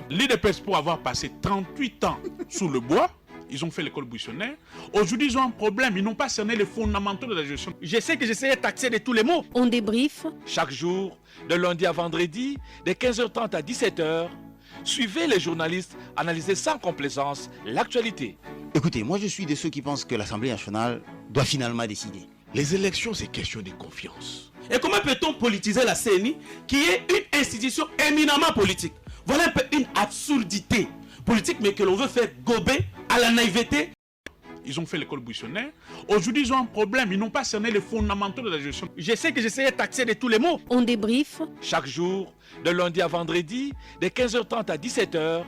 L'IDPS, pour avoir passé 38 ans sous le bois, ils ont fait l'école buissonnaire. Aujourd'hui, ils ont un problème. Ils n'ont pas cerné les fondamentaux de la gestion. Je sais que j'essayais de taxer de tous les mots. On débrief. Chaque jour, de lundi à vendredi, de 15h30 à 17h, suivez les journalistes analyser sans complaisance l'actualité. Écoutez, moi je suis de ceux qui pensent que l'Assemblée nationale doit finalement décider. Les élections, c'est question de confiance. Et comment peut-on politiser la CENI, qui est une institution éminemment politique? Voilà un peu une absurdité politique, mais que l'on veut faire gober à la naïveté. Ils ont fait l'école buissonnaire. Aujourd'hui, ils ont un problème. Ils n'ont pas cerné les fondamentaux de la gestion. Je sais que j'essayais de taxer de tous les mots. On débrief. Chaque jour, de lundi à vendredi, de 15h30 à 17h,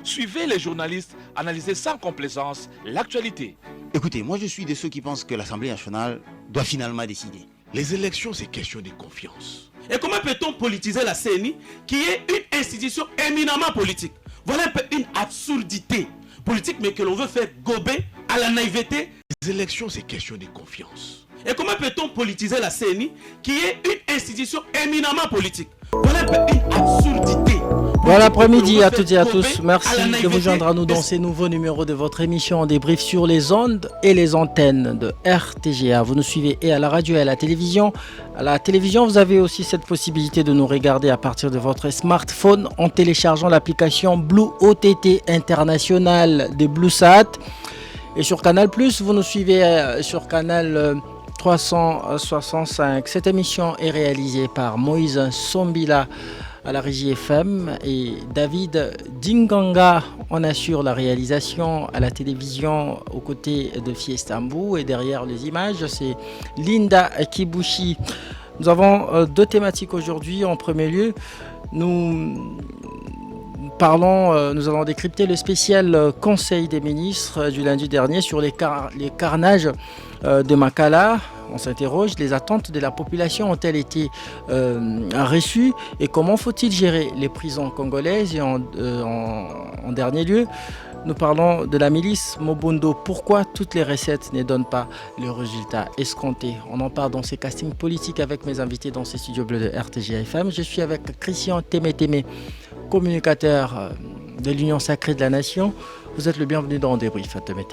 suivez les journalistes analyser sans complaisance l'actualité. Écoutez, moi je suis de ceux qui pensent que l'Assemblée nationale doit finalement décider. Les élections, c'est question de confiance. Et comment peut-on politiser la CENI, qui est une institution éminemment politique? Voilà un peu une absurdité politique, mais que l'on veut faire gober à la naïveté. Les élections, c'est question de confiance. Et comment peut-on politiser la CENI, qui est une institution éminemment politique? Voilà un peu une absurdité. Bon après-midi à toutes et à tous. Merci de vous joindre à nous dans ces nouveaux numéros de votre émission en débrief sur les ondes et les antennes de RTGA. Vous nous suivez et à la radio et à la télévision. À la télévision, vous avez aussi cette possibilité de nous regarder à partir de votre smartphone en téléchargeant l'application Blue OTT International de BlueSat. Et sur Canal+, vous nous suivez sur Canal 365. Cette émission est réalisée par Moïse Sombila à la régie FM et David Dinganga en assure la réalisation à la télévision aux côtés de Fiestambou, et derrière les images c'est Linda Kibushi. Nous avons deux thématiques aujourd'hui. En premier lieu, nous allons décrypter le spécial Conseil des ministres du lundi dernier sur les carnages de Makala. On s'interroge, les attentes de la population ont-elles été reçues et comment faut-il gérer les prisons congolaises? Et en dernier lieu, nous parlons de la milice Mobondo. Pourquoi toutes les recettes ne donnent pas le résultat escompté? On en parle dans ces castings politiques avec mes invités dans ces studios bleus de RTGA FM. Je suis avec Christian Témé, communicateur de l'Union Sacrée de la Nation. Vous êtes le bienvenu dans Débrief, Témé.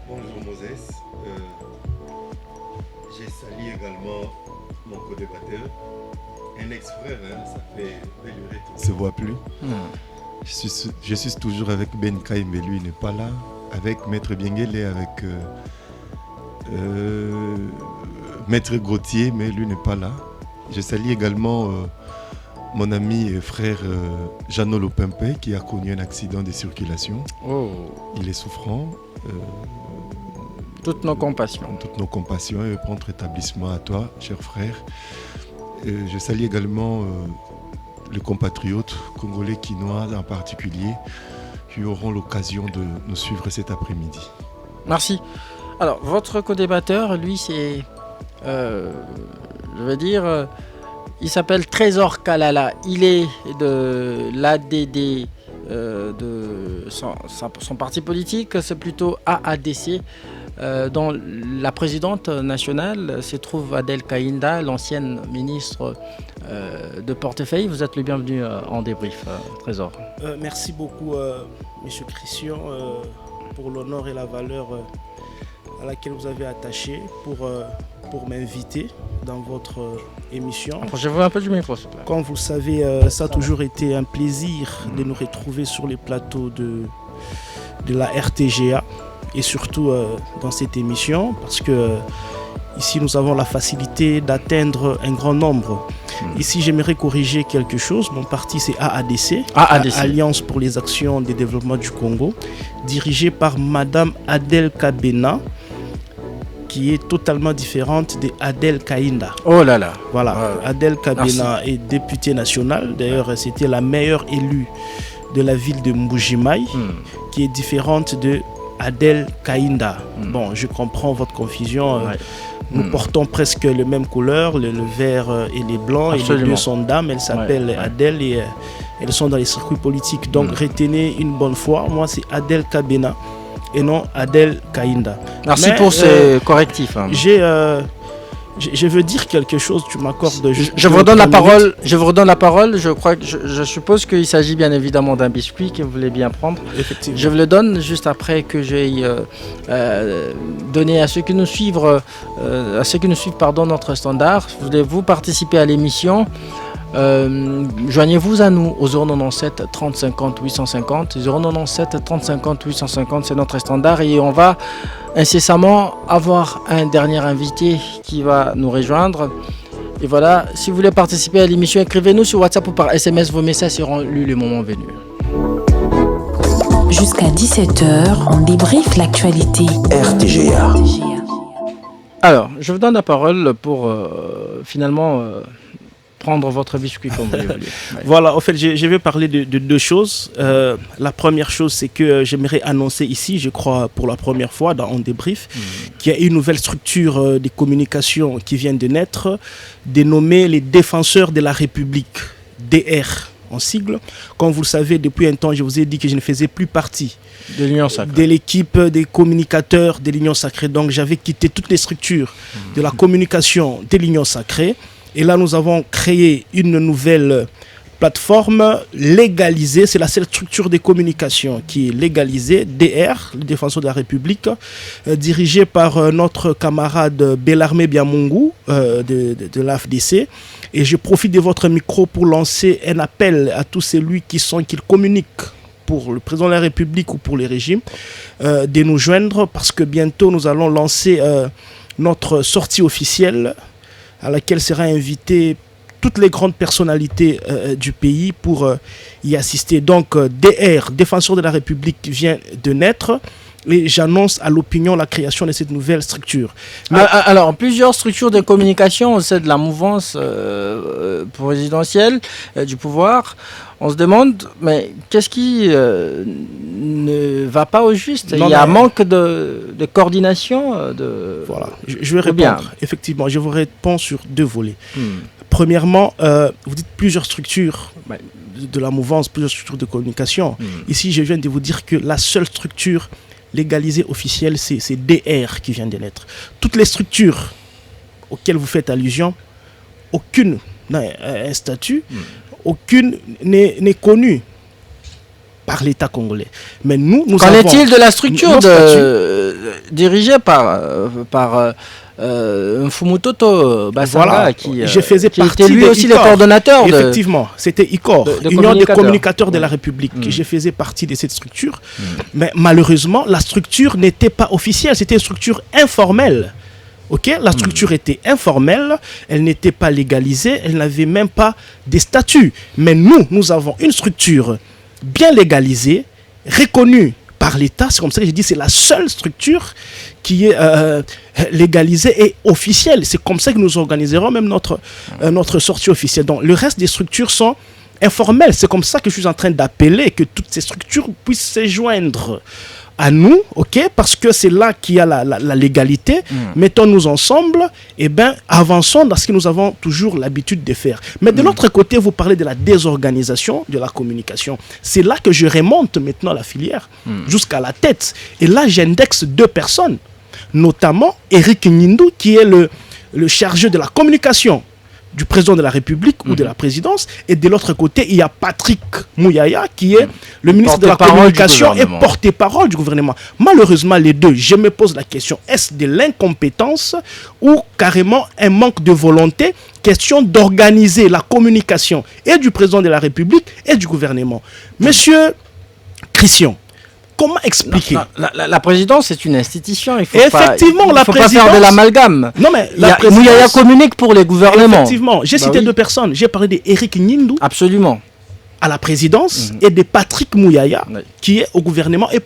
Bonjour Moses. J'ai salué également mon co-débatteur, un ex-frère, ça fait belle durée qu'on ne se voit plus. Je suis toujours avec Ben Kaï, mais lui n'est pas là. Avec Maître Biengele et avec Maître Gauthier, mais lui n'est pas là. Je salue également mon ami et frère Jeannot Lopempe qui a connu un accident de circulation. Oh. Il est souffrant. Toutes nos compassions. Toutes nos compassions et prompt rétablissement à toi, cher frère. Je salue également les compatriotes congolais, quinois en particulier, qui auront l'occasion de nous suivre cet après-midi. Merci. Alors, votre co-débatteur, lui, c'est, il s'appelle Trésor Kalala. Il est de l'ADD, de son parti politique, c'est plutôt AADC. Dont la présidente nationale se trouve Adel Kaïnda, l'ancienne ministre de portefeuille. Vous êtes le bienvenu en débrief, Trésor. Merci beaucoup, Monsieur Christian, pour l'honneur et la valeur à laquelle vous avez attaché pour m'inviter dans votre émission. Approchez-vous un peu du micro, s'il vous plaît. Comme vous le savez, ça a toujours été un plaisir de nous retrouver sur les plateaux de la RTGA. Et surtout dans cette émission, parce que ici nous avons la facilité d'atteindre un grand nombre. Ici j'aimerais corriger quelque chose. Mon parti c'est AADC, Alliance pour les actions de développement du Congo, dirigée par Madame Adel Kabena, qui est totalement différente de Adel Kaïnda. Oh là là. Voilà, Adel Kabena est députée nationale. D'ailleurs c'était la meilleure élue de la ville de Mbujimaï, qui est différente de Adel Kaïnda. Bon, je comprends votre confusion. Nous portons presque les mêmes couleurs, le vert et les blancs. Absolument. Et les deux sont dames. Elles s'appellent Adel et elles sont dans les circuits politiques. Donc retenez une bonne fois. Moi, c'est Adel Kabena et non Adel Kaïnda. Merci pour ces correctifs. Je veux dire quelque chose, tu m'accordes. Je vous redonne la parole. Je vous redonne la parole. Je crois que je suppose qu'il s'agit bien évidemment d'un biscuit que vous voulez bien prendre. Effectivement. Je vous le donne juste après que j'ai donné à ceux qui nous suivent, notre standard. Voulez-vous participer à l'émission? Joignez-vous à nous au 097 30 50 850. 097 30 50 850, c'est notre standard et on va incessamment avoir un dernier invité qui va nous rejoindre. Et voilà, si vous voulez participer à l'émission, écrivez-nous sur WhatsApp ou par SMS, vos messages seront lus le moment venu. Jusqu'à 17h, on débriefe l'actualité. RTGA. Alors, je vous donne la parole pour finalement prendre votre biscuit comme vous voulez. Voilà, en fait, je vais parler de deux choses. La première chose, c'est que j'aimerais annoncer ici, je crois pour la première fois dans On Débrief, qu'il y a une nouvelle structure de communication qui vient de naître, dénommée les Défenseurs de la République, DR en sigle. Comme vous le savez, depuis un temps, je vous ai dit que je ne faisais plus partie de l'Union Sacrée, de l'équipe des communicateurs de l'Union Sacrée. Donc j'avais quitté toutes les structures de la communication de l'Union Sacrée. Et là, nous avons créé une nouvelle plateforme légalisée. C'est la seule structure de communication qui est légalisée, DR, le Défenseur de la République, dirigée par notre camarade Bellarmé Biamungu de l'AFDC. Et je profite de votre micro pour lancer un appel à tous celui qui communiquent pour le président de la République ou pour les régimes, de nous joindre parce que bientôt nous allons lancer notre sortie officielle à laquelle sera invité toutes les grandes personnalités du pays pour y assister. Donc DR, Défenseur de la République, vient de naître et j'annonce à l'opinion la création de cette nouvelle structure. Alors, plusieurs structures de communication au sein de la mouvance présidentielle du pouvoir. On se demande, mais qu'est-ce qui ne va pas au juste? Il y a un manque de coordination. Voilà, je vais répondre. Effectivement, je vous réponds sur deux volets. Premièrement, vous dites plusieurs structures de la mouvance, plusieurs structures de communication. Ici, je viens de vous dire que la seule structure légalisée officielle, c'est DR qui vient de naître. Toutes les structures auxquelles vous faites allusion, aucune n'a un statut. Aucune n'est connue par l'État congolais. Mais nous avons... Qu'en est-il de la structure dirigée par Mfumutoto Bassanga, voilà, qui était lui aussi le coordonnateur effectivement, c'était ICOR, Union des communicateurs de la République. Je faisais partie de cette structure. Mais malheureusement, la structure n'était pas officielle, c'était une structure informelle. Okay? La structure était informelle, elle n'était pas légalisée, elle n'avait même pas de statut. Mais nous avons une structure bien légalisée, reconnue par l'État. C'est comme ça que j'ai dit, c'est la seule structure qui est légalisée et officielle. C'est comme ça que nous organiserons même notre sortie officielle. Donc le reste des structures sont informelles. C'est comme ça que je suis en train d'appeler que toutes ces structures puissent se joindre à nous, ok, parce que c'est là qu'il y a la légalité. Mettons-nous ensemble et avançons dans ce que nous avons toujours l'habitude de faire. Mais de l'autre côté, vous parlez de la désorganisation de la communication. C'est là que je remonte maintenant la filière jusqu'à la tête. Et là, j'indexe deux personnes, notamment Eric Nindou, qui est le chargé de la communication du président de la République ou de la présidence, et de l'autre côté, il y a Patrick Mouyaya, qui est le ministre de la Communication et porte-parole du gouvernement. Malheureusement, les deux, je me pose la question, est-ce de l'incompétence ou carrément un manque de volonté? Question d'organiser la communication et du président de la République et du gouvernement. Monsieur Christian, comment expliquer? La présidence, c'est une institution. Il faut effectivement, pas faire de l'amalgame. Non, mais Mouyaya communique pour les gouvernements. Effectivement, j'ai cité deux personnes. J'ai parlé d'Eric Nindou. Absolument. À la présidence et de Patrick Mouyaya, qui est au gouvernement et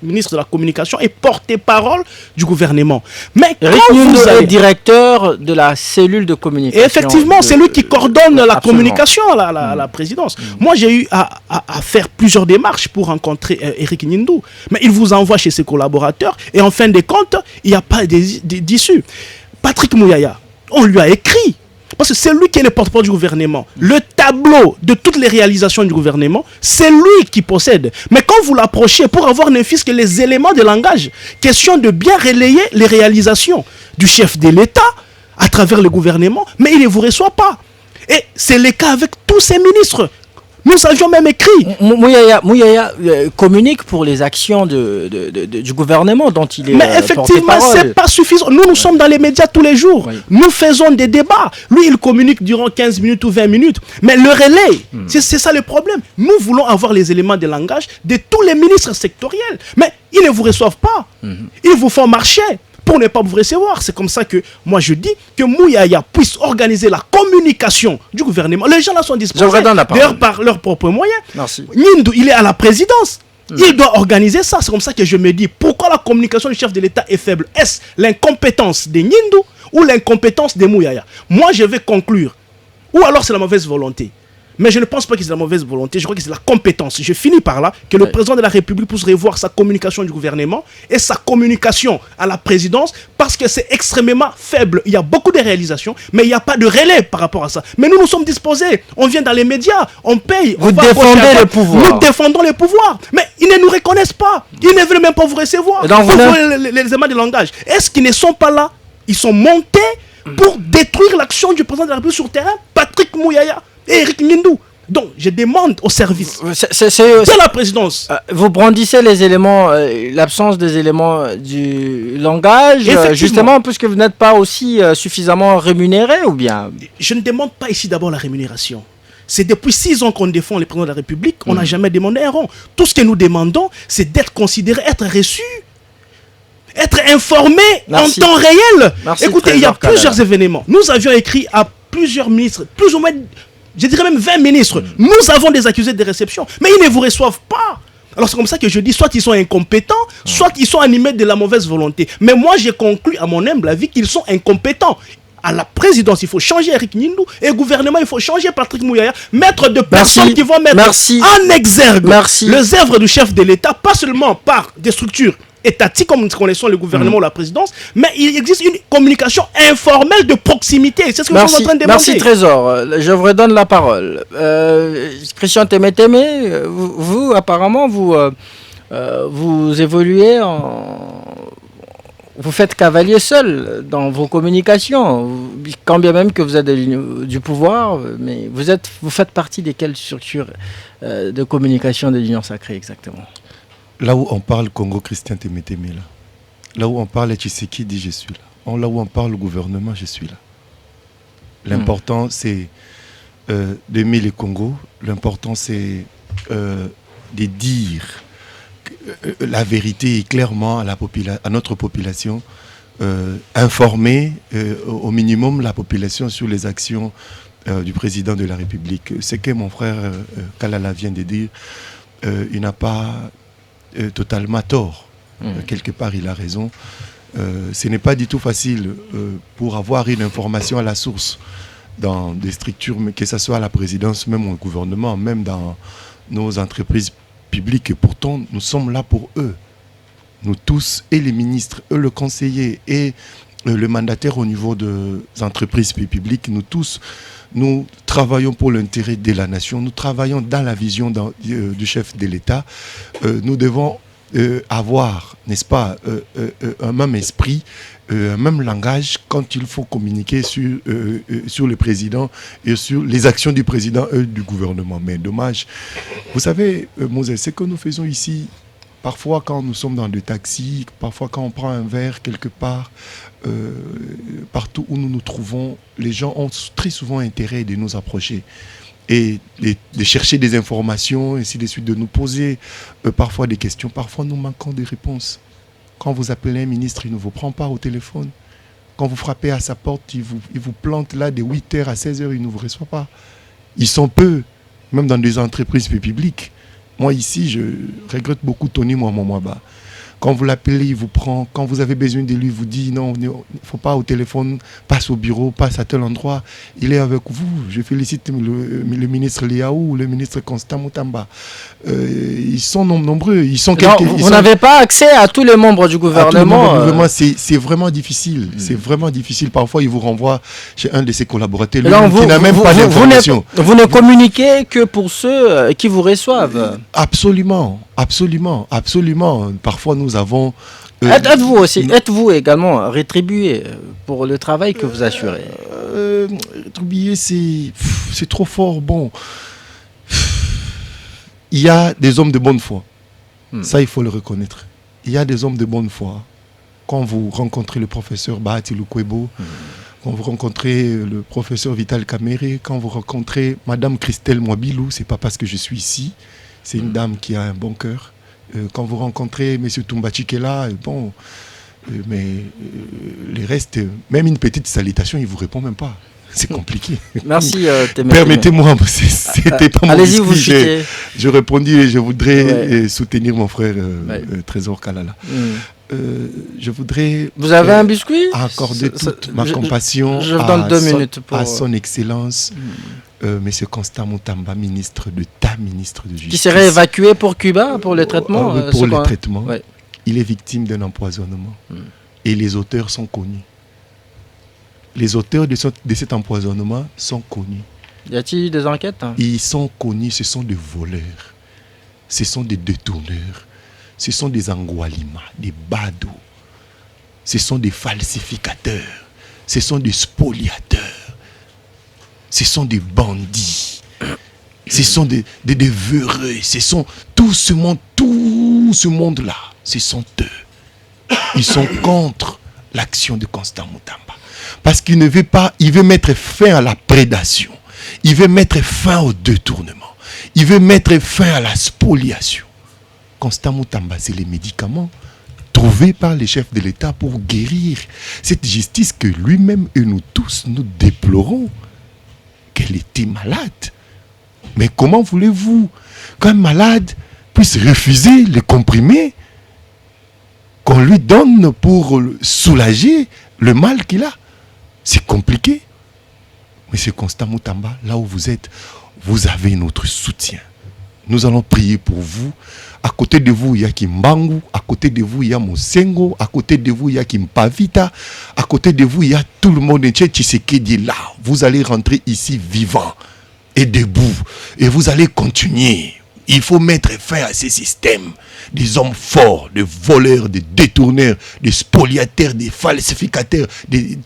ministre de la Communication et porte-parole du gouvernement. Mais Eric Nindou est directeur de la cellule de communication. Et effectivement, c'est lui qui coordonne la communication à la présidence. Moi, j'ai eu à faire plusieurs démarches pour rencontrer Eric Nindou. Mais il vous envoie chez ses collaborateurs et en fin de compte, il n'y a pas d'issue. Patrick Mouyaya, on lui a écrit. Parce que c'est lui qui est le porte-parole du gouvernement. Le tableau de toutes les réalisations du gouvernement, c'est lui qui possède. Mais quand vous l'approchez pour avoir ne fût-ce que les éléments de langage, question de bien relayer les réalisations du chef de l'État, à travers le gouvernement, mais il ne vous reçoit pas. Et c'est le cas avec tous ces ministres. Nous avions même écrit. Mouyaya communique pour les actions du gouvernement dont il est Mais effectivement, ce n'est pas suffisant. Nous sommes dans les médias tous les jours. Oui. Nous faisons des débats. Lui, il communique durant 15 minutes ou 20 minutes. Mais le relais, c'est ça le problème. Nous voulons avoir les éléments de langage de tous les ministres sectoriels. Mais ils ne vous reçoivent pas. Ils vous font marcher pour ne pas vous recevoir. C'est comme ça que moi je dis que Mouyaya puisse organiser la communication du gouvernement. Les gens là sont disposés, d'ailleurs par leurs propres moyens. Merci. Nyindou, il est à la présidence. Il doit organiser ça. C'est comme ça que je me dis, pourquoi la communication du chef de l'État est faible? Est-ce l'incompétence de Nyindou ou l'incompétence de Mouyaya? Moi je vais conclure. Ou alors c'est la mauvaise volonté. Mais je ne pense pas que c'est la mauvaise volonté, je crois que c'est la compétence. Je finis par là, que le président de la République puisse revoir sa communication du gouvernement et sa communication à la présidence, parce que c'est extrêmement faible. Il y a beaucoup de réalisations, mais il n'y a pas de relais par rapport à ça. Mais nous nous sommes disposés, on vient dans les médias, on paye. Vous défendez le pouvoir. Nous défendons le pouvoir, mais ils ne nous reconnaissent pas. Ils ne veulent même pas vous recevoir. Les éléments de langage. Est-ce qu'ils ne sont pas là? Ils sont montés pour détruire l'action du président de la République sur le terrain, Patrick Mouyaya et Eric Nyindou. Donc, je demande au service de la présidence. Vous brandissez les éléments, l'absence des éléments du langage, justement, puisque vous n'êtes pas aussi suffisamment rémunéré, ou bien? Je ne demande pas ici d'abord la rémunération. C'est depuis 6 ans qu'on défend les présidents de la République, on n'a jamais demandé un rond. Tout ce que nous demandons, c'est d'être considéré, être reçu, être informé en temps réel. Merci. Écoutez, il y a plusieurs événements. Nous avions écrit à plusieurs ministres, plus ou moins, je dirais même 20 ministres. Nous avons des accusés de réception, mais ils ne vous reçoivent pas. Alors c'est comme ça que je dis, soit ils sont incompétents, soit ils sont animés de la mauvaise volonté. Mais moi j'ai conclu à mon humble avis qu'ils sont incompétents. À la présidence, il faut changer Eric Nyindou, et au gouvernement, il faut changer Patrick Mouyaya, mettre de personnes qui vont mettre en exergue les œuvres du chef de l'État, pas seulement par des structures étatique comme nous connaissons le gouvernement ou la présidence, mais il existe une communication informelle de proximité. C'est ce que nous sommes en train de demander. Merci Trésor. Je vous redonne la parole. Christian Témétémé, vous apparemment, vous évoluez vous faites cavalier seul dans vos communications, quand bien même que vous êtes du pouvoir, mais vous faites partie de quelle structure de communication de l'Union Sacrée exactement? Là où on parle Congo, Christian Témétémé, là. Là où on parle Tshisekedi, dit je suis là. Là où on parle le gouvernement, je suis là. L'important, c'est d'aimer le Congo. L'important, c'est de dire la vérité clairement à notre population, informer au minimum la population sur les actions du président de la République. Ce que mon frère Kalala vient de dire, il n'a pas totalement tort. Quelque part, il a raison. Ce n'est pas du tout facile pour avoir une information à la source dans des structures, que ce soit à la présidence, même au gouvernement, même dans nos entreprises publiques. Et pourtant, nous sommes là pour eux. Nous tous, et les ministres, eux, le conseiller, et le mandataire au niveau des entreprises publiques, nous tous, nous travaillons pour l'intérêt de la nation, nous travaillons dans la vision du chef de l'État. Nous devons avoir, n'est-ce pas, un même esprit, un même langage quand il faut communiquer sur le président et sur les actions du président et du gouvernement. Mais dommage. Vous savez, Moses, ce que nous faisons ici, parfois quand nous sommes dans des taxis, parfois quand on prend un verre quelque part, partout où nous nous trouvons, les gens ont très souvent intérêt de nous approcher et de chercher des informations, ainsi de suite, de nous poser parfois des questions. Parfois, nous manquons de réponses. Quand vous appelez un ministre, il ne vous prend pas au téléphone. Quand vous frappez à sa porte, il vous plante là de 8h à 16h, il ne vous reçoit pas. Ils sont peu, même dans des entreprises publiques. Moi, ici, je regrette beaucoup Tony Mwamba. Quand vous l'appelez, il vous prend. Quand vous avez besoin de lui, il vous dit non, il ne faut pas au téléphone, passe au bureau, passe à tel endroit. Il est avec vous. Je félicite le ministre Liaou, le ministre Constant Moutamba. Ils sont nombreux. Ils sont vous n'avez pas accès à tous les membres du gouvernement. C'est vraiment difficile. C'est vraiment difficile. Parfois, il vous renvoie chez un de ses collaborateurs qui n'a même pas d'information. Vous ne communiquez que pour ceux qui vous reçoivent. Absolument. Parfois, nous nous avons... Êtes-vous aussi, êtes-vous également rétribué pour le travail que vous assurez? Rétribué, c'est trop fort. Bon, il y a des hommes de bonne foi. Ça, il faut le reconnaître. Il y a des hommes de bonne foi. Quand vous rencontrez le professeur Bahati Lukwebo, quand vous rencontrez le professeur Vital Kamere, quand vous rencontrez Madame Christelle Mwabilou, c'est pas parce que je suis ici, c'est une dame qui a un bon cœur. Quand vous rencontrez M. Toumba-Chikela, bon, mais les restes, même une petite salutation, il ne vous répond même pas. C'est compliqué. Merci. Permettez-moi, c'était pas mon Allez-y, vous discours. Je répondis et je voudrais soutenir mon frère Trésor Kalala. Je voudrais... Vous avez un biscuit? Accorder toute ma compassion je vous donne 2 minutes pour... à son excellence, Monsieur Constant Moutamba, ministre de justice. Qui serait évacué pour Cuba, pour le traitement? Pour le traitement. Il est victime d'un empoisonnement. Et les auteurs sont connus. Les auteurs de cet empoisonnement sont connus. Y a-t-il des enquêtes? Ils sont connus, ce sont des voleurs. Ce sont des détourneurs. Ce sont des Angwalima, des badauds. Ce sont des falsificateurs. Ce sont des spoliateurs. Ce sont des bandits. Ce sont des véreux. Ce sont tout ce monde-là. Ce sont eux. Ils sont contre l'action de Constant Moutamba. Parce qu'il ne veut pas, il veut mettre fin à la prédation. Il veut mettre fin au détournement. Il veut mettre fin à la spoliation. Constant Moutamba, c'est les médicaments trouvés par les chefs de l'État pour guérir cette justice que lui-même et nous tous, nous déplorons. Qu'elle était malade. Mais comment voulez-vous qu'un malade puisse refuser les comprimés qu'on lui donne pour soulager le mal qu'il a? C'est compliqué. Monsieur Constant Moutamba, là où vous êtes, vous avez notre soutien. Nous allons prier pour vous. À côté de vous, il y a Kimbangu. À côté de vous, il y a Mosengo. À côté de vous, il y a Kimpavita. À côté de vous, il y a tout le monde entier. Tshisekedi là. Vous allez rentrer ici vivant et debout. Et vous allez continuer. Il faut mettre fin à ces systèmes. Des hommes forts, des voleurs, des détourneurs, des spoliateurs, des falsificateurs.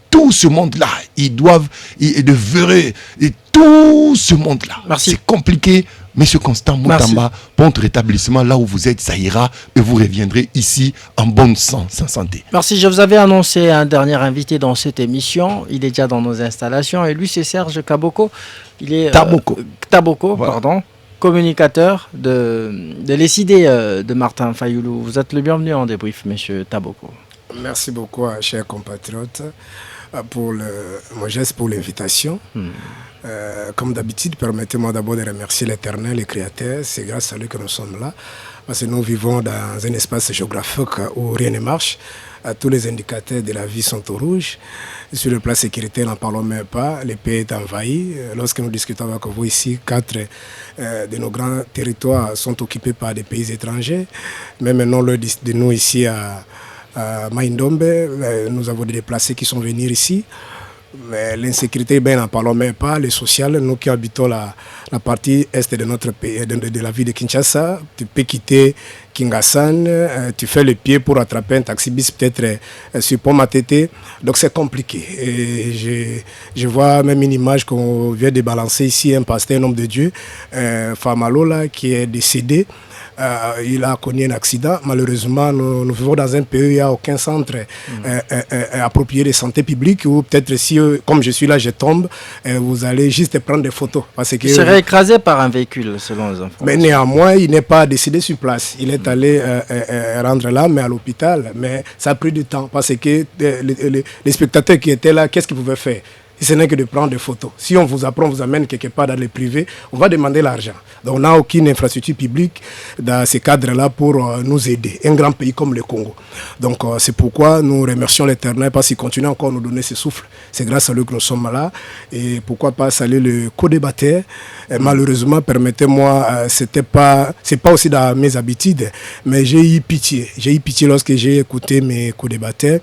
Tout ce monde-là, ils doivent... de véreux. Et tout ce monde-là. C'est compliqué. Monsieur Constant Moutamba, pour votre rétablissement, là où vous êtes, ça ira et vous reviendrez ici en bonne santé. Merci. Je vous avais annoncé un dernier invité dans cette émission. Il est déjà dans nos installations et lui, c'est Serge Kaboko. Il est Taboko, voilà. Pardon, communicateur de l'ESID de Martin Fayoulou. Vous êtes le bienvenu en débrief, monsieur Taboko. Merci beaucoup, chers compatriotes, pour mon geste, pour l'invitation. Comme d'habitude, permettez-moi d'abord de remercier l'Éternel, le Créateur. C'est grâce à lui que nous sommes là. Parce que nous vivons dans un espace géographique où rien ne marche. Tous les indicateurs de la vie sont au rouge. Sur le plan sécuritaire, n'en parlons même pas. Le pays est envahi. Lorsque nous discutons avec vous ici, 4 de nos grands territoires sont occupés par des pays étrangers. Même non loin de nous ici à Maïndombe, nous avons des déplacés qui sont venus ici. Mais l'insécurité, ben, n'en parlons même pas. Le social, nous qui habitons la partie est de notre pays, de la ville de Kinshasa, tu peux quitter Kingassan, tu fais le pied pour attraper un taxi bis peut-être sur Pont-Matete. Donc c'est compliqué. Et je vois même une image qu'on vient de balancer ici, un pasteur, un homme de Dieu, Famalo, là, qui est décédé. Il a connu un accident. Malheureusement, nous vivons dans un pays où il n'y a aucun centre approprié de santé publique. Ou peut-être si, comme je suis là, je tombe, vous allez juste prendre des photos. Parce que, il serait écrasé par un véhicule, selon les informations. Mais néanmoins, il n'est pas décédé sur place. Il est allé rendre l'âme à l'hôpital. Mais ça a pris du temps. Parce que les spectateurs qui étaient là, qu'est-ce qu'ils pouvaient faire? Ce n'est que de prendre des photos. Si on vous apprend, on vous amène quelque part dans les privés, on va demander l'argent. Donc on n'a aucune infrastructure publique dans ces cadres-là pour nous aider. Un grand pays comme le Congo. Donc c'est pourquoi nous remercions l'Éternel parce qu'il continue encore à nous donner ce souffle. C'est grâce à lui que nous sommes là. Et pourquoi pas saluer le co-débatteur. Malheureusement, permettez-moi, c'est pas aussi dans mes habitudes, mais j'ai eu pitié. J'ai eu pitié lorsque j'ai écouté mes co-débatteurs.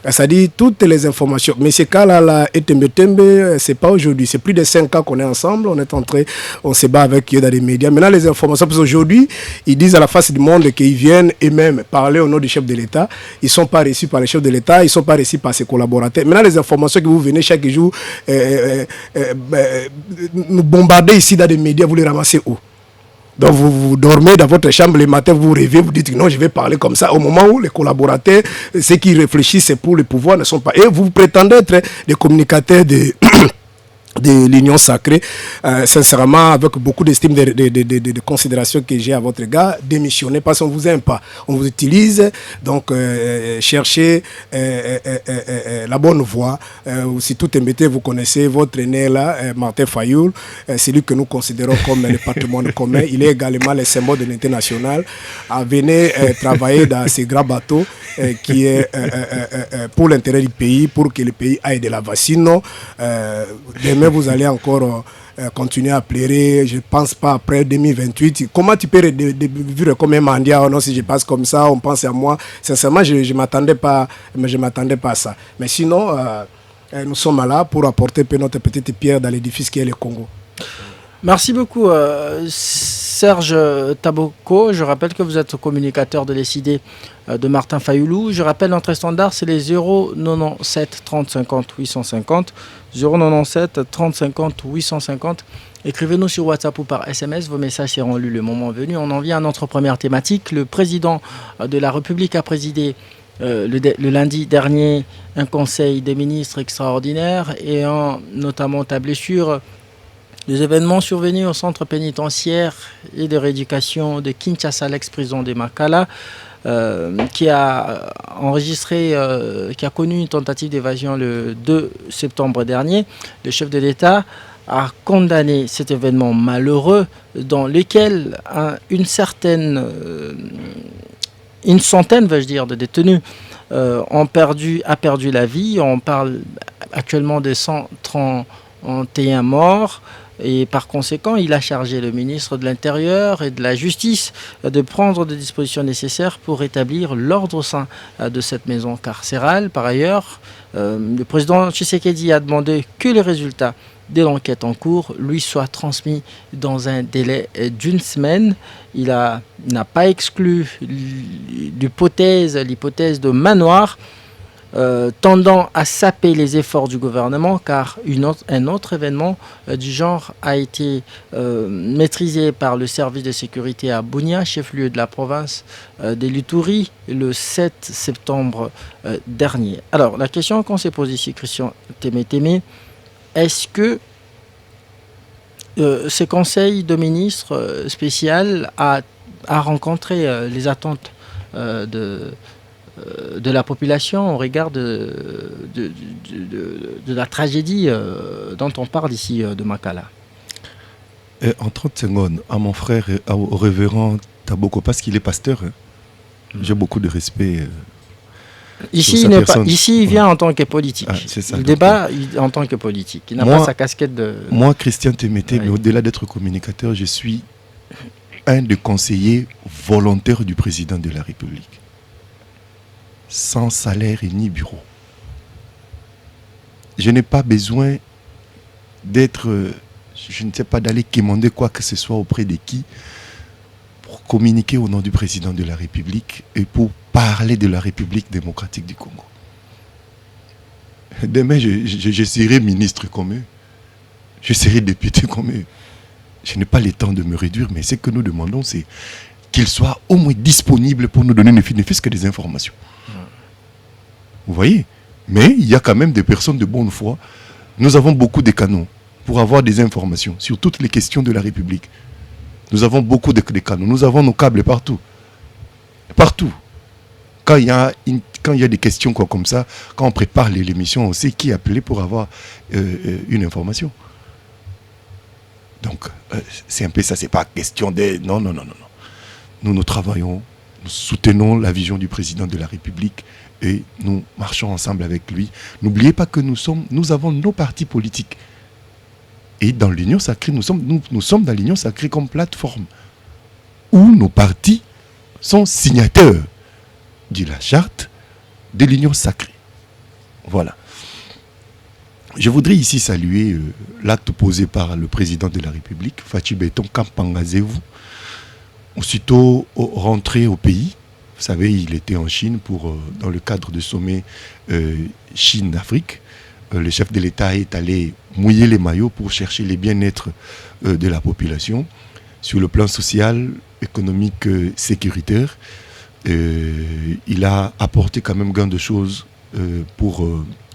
C'est-à-dire toutes les informations. Mais ces cas-là, Etembe, c'est pas aujourd'hui. C'est plus de 5 ans qu'on est ensemble. On se bat avec eux dans les médias. Maintenant, les informations, parce qu'aujourd'hui, ils disent à la face du monde qu'ils viennent eux-mêmes parler au nom du chef de l'État. Ils ne sont pas reçus par le chef de l'État, ils ne sont pas reçus par ses collaborateurs. Maintenant, les informations que vous venez chaque jour nous bombarder ici dans les médias, vous les ramassez où? Donc vous dormez dans votre chambre le matin, vous rêvez, vous dites non, je vais parler comme ça. Au moment où les collaborateurs, ceux qui réfléchissent pour le pouvoir ne sont pas. Et vous prétendez être des communicateurs de l'Union sacrée, sincèrement, avec beaucoup d'estime, de considération que j'ai à votre égard, démissionnez parce qu'on ne vous aime pas. On vous utilise, donc cherchez la bonne voie. Si tout est métier, vous connaissez votre aîné là, Martin Fayoul, c'est lui que nous considérons comme le patrimoine commun. Il est également le symbole de l'unité nationale. Venez travailler dans ces grands bateaux qui est pour l'intérêt du pays, pour que le pays aille de l'avant. Sinon, demain, vous allez encore continuer à pleurer. Je ne pense pas après 2028. Comment tu peux vivre comme un mendiant? Oh non, si je passe comme ça, on pense à moi. Sincèrement, je ne m'attendais pas à ça. Mais sinon, nous sommes là pour apporter notre petite pierre dans l'édifice qui est le Congo. Merci beaucoup, Serge Taboko. Je rappelle que vous êtes communicateur de l'ESID de Martin Fayoulou. Je rappelle notre standard, c'est les 097 30 50 850. 097 30 50 850. Écrivez-nous sur WhatsApp ou par SMS. Vos messages seront lus le moment venu. On en vient à notre première thématique. Le président de la République a présidé le lundi dernier un conseil des ministres extraordinaire et a notamment tablé sur les événements survenus au centre pénitentiaire et de rééducation de Kinshasa, l'ex-prison de Makala, qui a connu une tentative d'évasion le 2 septembre dernier. Le chef de l'État a condamné cet événement malheureux dans lequel une centaine, de détenus a perdu la vie. On parle actuellement de 131 morts. Et par conséquent, il a chargé le ministre de l'Intérieur et de la Justice de prendre des dispositions nécessaires pour rétablir l'ordre au sein de cette maison carcérale. Par ailleurs, le président Tshisekedi a demandé que les résultats de l'enquête en cours lui soient transmis dans un délai d'une semaine. Il n'a pas exclu l'hypothèse de manoir, tendant à saper les efforts du gouvernement, car un autre événement du genre a été maîtrisé par le service de sécurité à Bunia, chef-lieu de la province de l'Ituri, le 7 septembre dernier. Alors, la question qu'on s'est posée ici, Christian Témé, est-ce que ce conseil de ministres spécial a rencontré les attentes de la population au regard de la tragédie dont on parle ici de Makala? En 30 secondes, à mon frère, au révérend Taboko, parce qu'il est pasteur, j'ai beaucoup de respect. Ici, il vient en tant que politique. Il débat en tant que politique. Il n'a pas sa casquette de... Moi, Christian Témété, mais au-delà d'être communicateur, je suis un des conseillers volontaires du président de la République. Sans salaire et ni bureau. Je n'ai pas besoin d'être, je ne sais pas, d'aller quémander quoi que ce soit auprès de qui pour communiquer au nom du président de la République et pour parler de la République démocratique du Congo. Demain, je serai ministre comme eux. Je serai député comme eux. Je n'ai pas le temps de me réduire, mais ce que nous demandons, c'est qu'ils soient au moins disponibles pour nous donner ne fût-ce que des informations. Vous voyez? Mais il y a quand même des personnes de bonne foi. Nous avons beaucoup de canaux pour avoir des informations sur toutes les questions de la République. Nous avons beaucoup de canaux. Nous avons nos câbles partout. Partout. Quand il y a des questions comme ça, quand on prépare l'émission, on sait qui appeler pour avoir une information. Donc, c'est un peu ça. C'est pas question de... Non. Nous travaillons, nous soutenons la vision du président de la République et nous marchons ensemble avec lui. N'oubliez pas que nous avons nos partis politiques. Et dans l'Union sacrée, nous sommes dans l'Union sacrée comme plateforme où nos partis sont signataires de la charte de l'Union sacrée. Voilà. Je voudrais ici saluer l'acte posé par le président de la République, Fatou Béton Kampangazévou, aussitôt rentré au pays. Vous savez, il était en Chine dans le cadre du sommet Chine-Afrique. Le chef de l'État est allé mouiller les maillots pour chercher les bien-être de la population sur le plan social, économique, sécuritaire. Il a apporté quand même gain de choses pour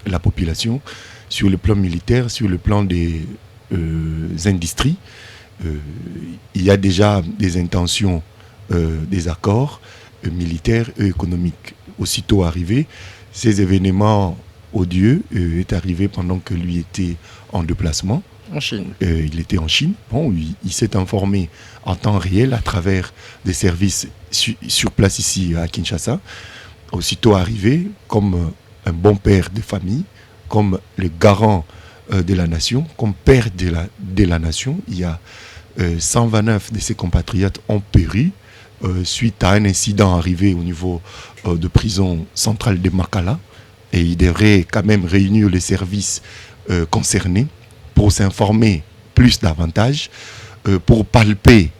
la population sur le plan militaire, sur le plan des industries. Il y a déjà des intentions, des accords militaires et économiques. Aussitôt arrivé, ces événements odieux est arrivé pendant que lui était en déplacement. En Chine. Il était en Chine. Bon, il s'est informé en temps réel à travers des services sur place ici à Kinshasa. Aussitôt arrivé, comme un bon père de famille, comme le garant de la nation, comme père de la nation, il y a 129 de ses compatriotes ont péri suite à un incident arrivé au niveau de prison centrale de Makala. Et il devrait quand même réunir les services concernés pour s'informer plus davantage, pour palper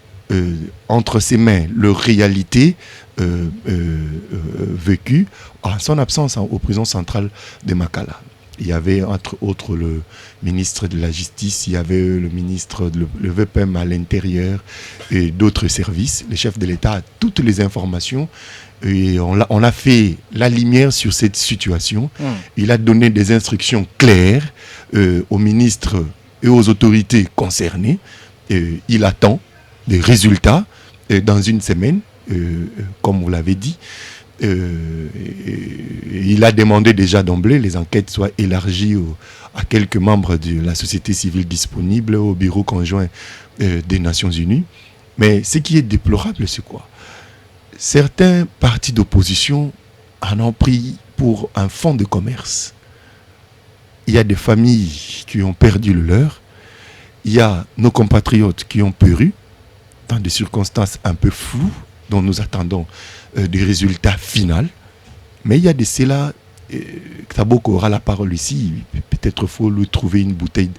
entre ses mains leur réalité vécue en son absence aux prisons centrales de Makala. Il y avait entre autres le ministre de la Justice, il y avait le ministre, le VPM à l'intérieur et d'autres services. Le chef de l'État a toutes les informations et on a fait la lumière sur cette situation. Il a donné des instructions claires aux ministres et aux autorités concernées. Il attend des résultats dans une semaine, comme vous l'avez dit. Il a demandé déjà d'emblée les enquêtes soient élargies à quelques membres de la société civile disponible au bureau conjoint des Nations Unies. Mais ce qui est déplorable, c'est quoi? Certains partis d'opposition en ont pris pour un fonds de commerce. Il y a des familles qui ont perdu le leur. Il y a nos compatriotes qui ont péri dans des circonstances un peu floues dont nous attendons des résultats finaux. Mais il y a de cela, Taboko aura la parole ici, peut-être faut lui trouver une bouteille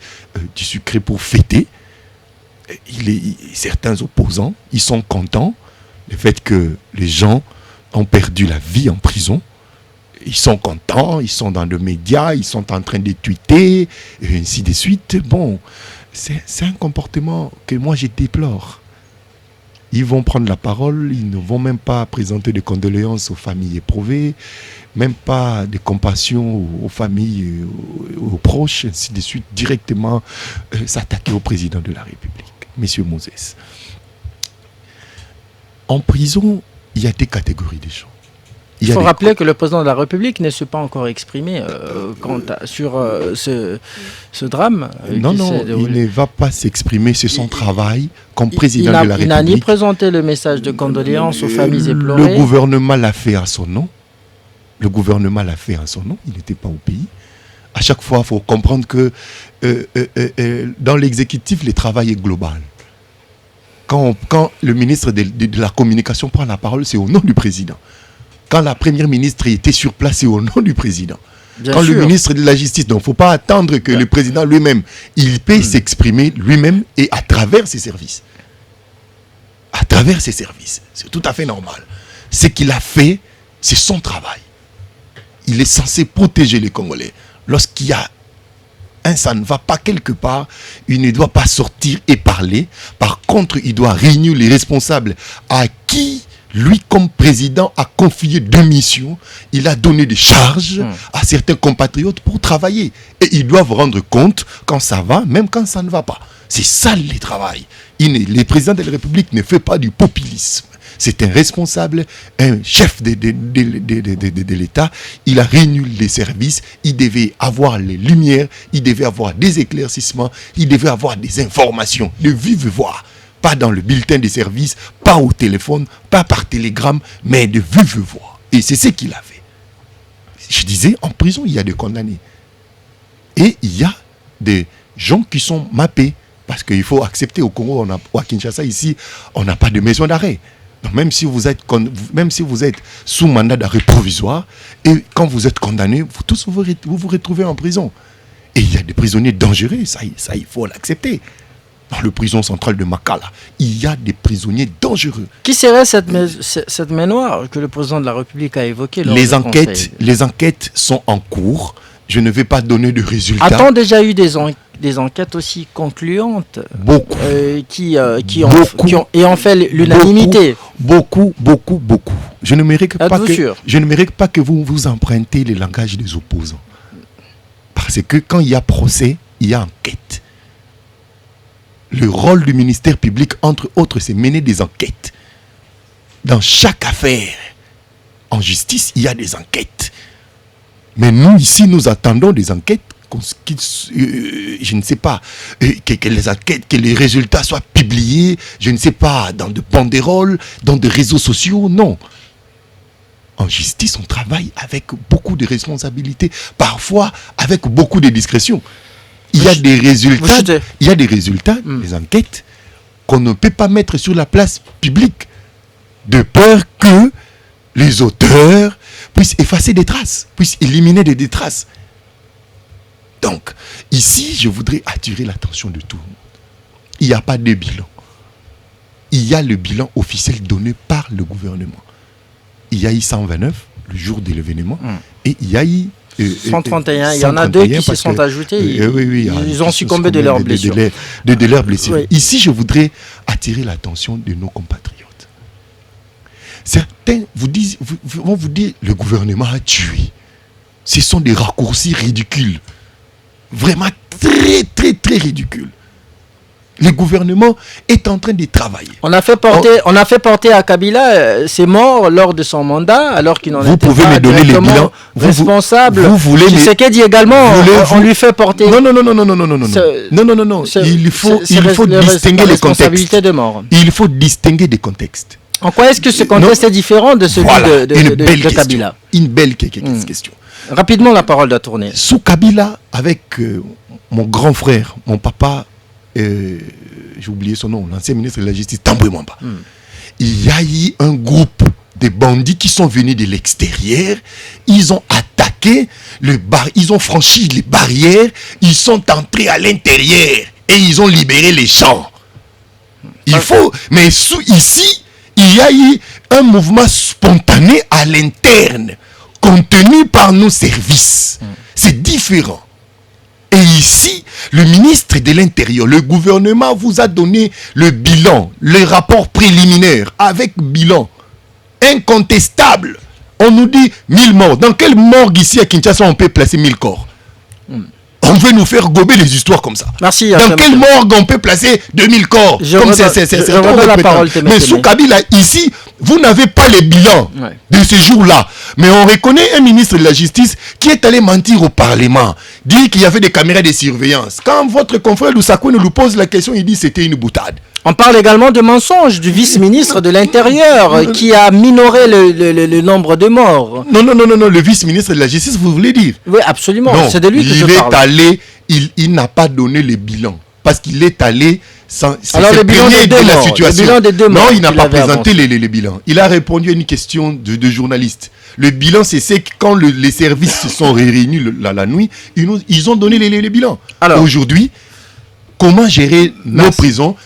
du sucré pour fêter. Certains opposants, ils sont contents le fait que les gens ont perdu la vie en prison. Ils sont contents, ils sont dans les médias, ils sont en train de tweeter, et ainsi de suite. Bon, c'est un comportement que moi je déplore. Ils vont prendre la parole, ils ne vont même pas présenter de condoléances aux familles éprouvées, même pas de compassion aux familles, aux proches, ainsi de suite, directement s'attaquer au président de la République, M. Moses. En prison, il y a des catégories de gens. Il faut rappeler que le président de la République ne s'est pas encore exprimé sur ce drame. Non, il ne va pas s'exprimer, c'est son travail comme président de la République. Il n'a ni présenté le message de condoléances aux familles éplorées. Le gouvernement l'a fait à son nom. Le gouvernement l'a fait à son nom, il n'était pas au pays. À chaque fois, il faut comprendre que dans l'exécutif, le travail est global. Quand le ministre de la Communication prend la parole, c'est au nom du président. Quand la première ministre était sur place, c'est au nom du président. Quand le ministre de la Justice, donc il ne faut pas attendre que le président lui-même, il peut s'exprimer lui-même et à travers ses services. À travers ses services. C'est tout à fait normal. Ce qu'il a fait, c'est son travail. Il est censé protéger les Congolais. Lorsqu'il y a ça ne va pas quelque part, il ne doit pas sortir et parler. Par contre, il doit réunir les responsables à qui lui, comme président, a confié 2 missions. Il a donné des charges à certains compatriotes pour travailler. Et ils doivent rendre compte quand ça va, même quand ça ne va pas. C'est ça le travail. Le président de la République ne fait pas du populisme. C'est un responsable, un chef de l'État. Il a réuni les services. Il devait avoir les lumières. Il devait avoir des éclaircissements. Il devait avoir des informations de vive voix. Pas dans le bulletin des services, pas au téléphone, pas par télégramme, mais de vive voix. Et c'est ce qu'il a fait. Je disais, en prison, il y a des condamnés. Et il y a des gens qui sont mappés. Parce qu'il faut accepter au Congo, à Kinshasa, ici, on n'a pas de maison d'arrêt. Donc, même si vous êtes sous mandat d'arrêt provisoire, et quand vous êtes condamné, vous tous vous retrouvez en prison. Et il y a des prisonniers dangereux, ça il faut l'accepter. Dans le prison central de Makala, il y a des prisonniers dangereux. Qui serait cette main noire que le président de la République a évoquée? Les enquêtes sont en cours. Je ne vais pas donner de résultats. A-t-on déjà eu des enquêtes aussi concluantes Beaucoup. Qui ont fait l'unanimité? Beaucoup. Je ne mérite pas que vous empruntez le langage des opposants. Parce que quand il y a procès, il y a enquête. Le rôle du ministère public, entre autres, c'est mener des enquêtes. Dans chaque affaire, en justice, il y a des enquêtes. Mais nous, ici, nous attendons des enquêtes, je ne sais pas, que les résultats soient publiés, je ne sais pas, dans de banderoles, dans des réseaux sociaux, non. En justice, on travaille avec beaucoup de responsabilités, parfois avec beaucoup de discrétion. Il y a des résultats, des enquêtes qu'on ne peut pas mettre sur la place publique, de peur que les auteurs puissent effacer des traces, puissent éliminer des traces. Donc, ici, je voudrais attirer l'attention de tout le monde. Il n'y a pas de bilan. Il y a le bilan officiel donné par le gouvernement. Il y a eu 129 le jour de l'événement et il y a eu 131, il y en a deux qui se sont ajoutés. Ils ont succombé de leurs blessures. De leurs blessures. Oui. Ici, je voudrais attirer l'attention de nos compatriotes. Certains vont vous dire le gouvernement a tué. Ce sont des raccourcis ridicules. Vraiment très ridicules. Le gouvernement est en train de travailler. On a fait porter à Kabila ses morts lors de son mandat, alors qu'il n'en était pas directement responsable. Tshisekedi également, on lui fait porter. Non. Il faut distinguer les contextes. Il faut distinguer des contextes. En quoi est-ce que ce contexte est différent de celui de Kabila? Une belle question. Rapidement, la parole doit tourner. Sous Kabila, avec mon grand frère, mon papa, j'ai oublié son nom, l'ancien ministre de la Justice, Tambwe Mwamba. Il y a eu un groupe de bandits qui sont venus de l'extérieur, ils ont attaqué, ils ont franchi les barrières, ils sont entrés à l'intérieur et ils ont libéré les champs. Mais ici, il y a eu un mouvement spontané à l'interne, contenu par nos services. C'est différent. Et ici, le ministre de l'Intérieur, le gouvernement vous a donné le bilan, le rapport préliminaire avec bilan incontestable. On nous dit 1000 morts. Dans quelle morgue ici à Kinshasa on peut placer 1000 corps? On veut nous faire gober les histoires comme ça. Merci. Dans quelle morgue on peut placer 2000 corps? Mais sous Kabila, ici, vous n'avez pas les bilans de ce jour-là. Mais on reconnaît un ministre de la Justice qui est allé mentir au Parlement, dire qu'il y avait des caméras de surveillance. Quand votre confrère Lusakou nous pose la question, il dit que c'était une boutade. On parle également de mensonges du vice-ministre de l'Intérieur qui a minoré le nombre de morts. Non, le vice-ministre de la Justice, vous voulez dire? Oui, absolument, c'est de lui que je parle. Il n'a pas donné le bilan, parce qu'il est allé sans... Alors le bilan des deux morts. Non, il n'a pas présenté les bilans. Il a répondu à une question de journaliste. Le bilan, c'est que quand les services se sont réunis la nuit, ils ont donné les bilans. Aujourd'hui, comment gérer nos prisons?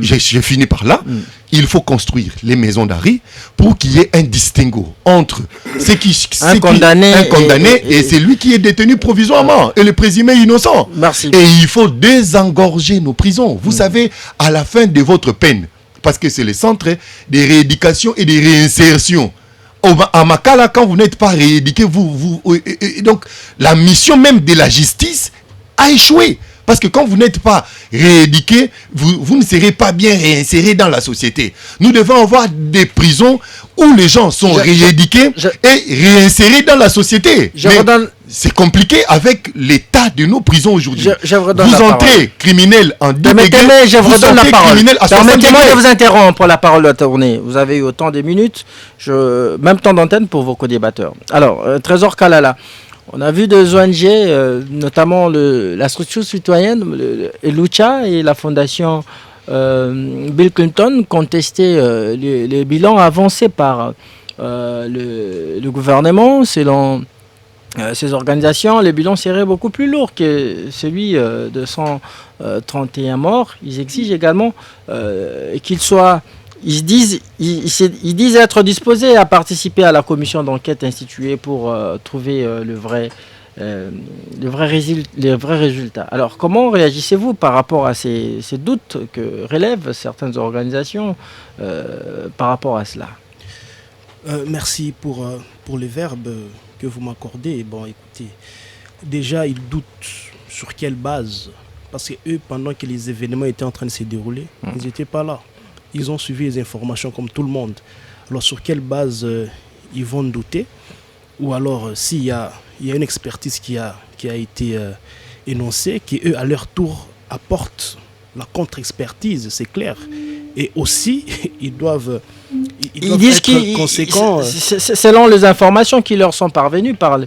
J'ai fini par là. Il faut construire les maisons d'arrêt pour qu'il y ait un distinguo entre un condamné et celui qui est détenu provisoirement et le présumé innocent. Merci. Et il faut désengorger nos prisons. Vous savez, à la fin de votre peine, parce que c'est le centre de rééducation et de réinsertion. À Makala, quand vous n'êtes pas rééduqué, donc la mission même de la justice a échoué. Parce que quand vous n'êtes pas rééduqué, vous ne serez pas bien réinséré dans la société. Nous devons avoir des prisons où les gens sont rééduqués et réinsérés dans la société. C'est compliqué avec l'état de nos prisons aujourd'hui. Vous entrez criminel en 10 degrés, vous sortez criminel à 60 degrés. Permettez-moi de vous interrompre, la parole doit tourner. Vous avez eu autant de minutes, même temps d'antenne pour vos co-débatteurs. Alors, Trésor Kalala. On a vu des ONG, notamment la structure citoyenne, Lucha et la fondation Bill Clinton contestait les bilans avancés par le gouvernement. Selon ces organisations, les bilans seraient beaucoup plus lourds que celui de 131 morts. Ils exigent également qu'ils soient... Ils disent être disposés à participer à la commission d'enquête instituée pour trouver les vrais résultats. Alors, comment réagissez-vous par rapport à ces doutes que relèvent certaines organisations par rapport à cela? Merci pour les verbes que vous m'accordez. Bon, écoutez, déjà, ils doutent sur quelle base. Parce que eux, pendant que les événements étaient en train de se dérouler, ils n'étaient pas là. Ils ont suivi les informations comme tout le monde. Alors, sur quelle base ils vont douter? Ou alors, s'il y a une expertise qui a été énoncée, qui, eux, à leur tour, apportent la contre-expertise, c'est clair. Et aussi, ils doivent disent être conséquents. Selon les informations qui leur sont parvenues par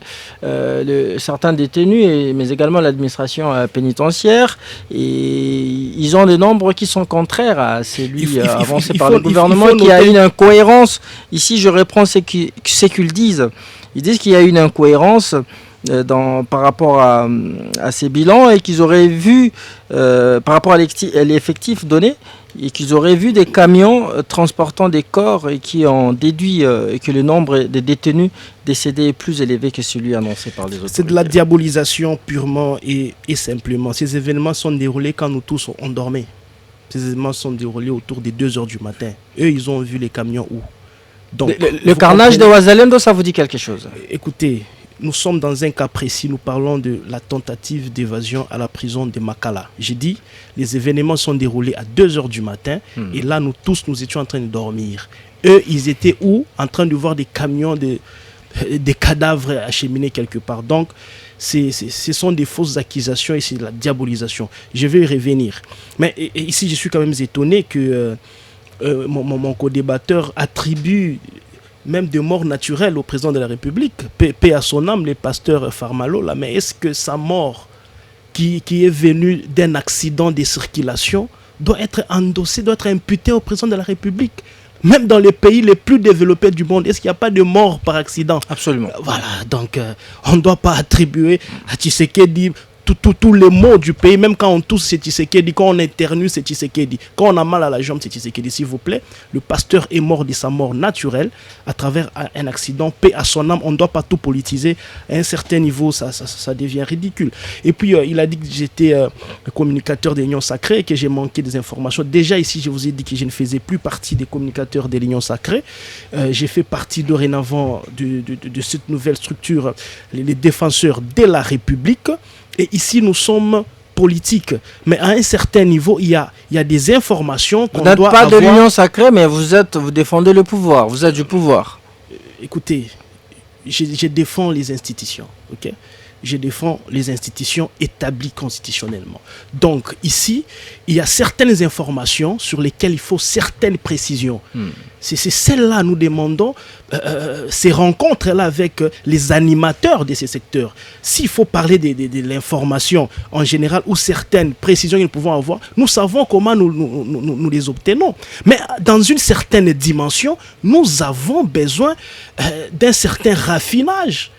certains détenus, mais également l'administration pénitentiaire, et ils ont des nombres qui sont contraires à celui avancé par le gouvernement, qui a une incohérence. Ici, je reprends ce qu'ils disent. Ils disent qu'il y a une incohérence par rapport à ces bilans, et qu'ils auraient vu, par rapport à l'effectif donné, et qu'ils auraient vu des camions transportant des corps, et qui ont déduit que le nombre de détenus décédés est plus élevé que celui annoncé par les autorités. C'est de la diabolisation purement et simplement. Ces événements sont déroulés quand nous tous on dormait. Ces événements sont déroulés autour des 2 heures du matin. Eux, ils ont vu les camions où? Donc, le carnage de Ouazalendo, ça vous dit quelque chose? Écoutez, nous sommes dans un cas précis. Nous parlons de la tentative d'évasion à la prison de Makala. J'ai dit, les événements sont déroulés à 2 heures du matin. Et là, nous étions en train de dormir. Eux, ils étaient où? En train de voir des camions, des cadavres acheminés quelque part. Donc, ce sont des fausses accusations et c'est de la diabolisation. Je vais y revenir. Mais ici, je suis quand même étonné que mon co-débatteur attribue même de mort naturelle au président de la République. Paix à son âme, le pasteur Farmalo, là. Mais est-ce que sa mort, qui est venue d'un accident de circulation, doit être endossée, doit être imputée au président de la République? Même dans les pays les plus développés du monde, est-ce qu'il n'y a pas de mort par accident? Absolument. Voilà, donc on ne doit pas attribuer à Tshisekedi tous les maux du pays, même quand on tousse, c'est Tshisekedi, quand on éternue, c'est Tshisekedi, quand on a mal à la jambe, c'est Tshisekedi. S'il vous plaît, le pasteur est mort de sa mort naturelle à travers un accident. Paix à son âme, on ne doit pas tout politiser. À un certain niveau, ça devient ridicule. Et puis, il a dit que j'étais le communicateur des Lions Sacrés et que j'ai manqué des informations. Déjà, ici, je vous ai dit que je ne faisais plus partie des communicateurs des Lions Sacrés. J'ai fait partie dorénavant de cette nouvelle structure, les défenseurs de la République. Et ici, nous sommes politiques. Mais à un certain niveau, il y a des informations qu'on doit avoir. Vous n'êtes pas de l'Union sacrée, mais vous défendez le pouvoir. Vous êtes du pouvoir. Écoutez, je défends les institutions. Ok? Je défends les institutions établies constitutionnellement. Donc ici, il y a certaines informations sur lesquelles il faut certaines précisions. C'est celles-là nous demandons, ces rencontres-là avec les animateurs de ces secteurs. S'il faut parler de l'information en général ou certaines précisions que nous pouvons avoir, nous savons comment nous les obtenons. Mais dans une certaine dimension, nous avons besoin d'un certain raffinage,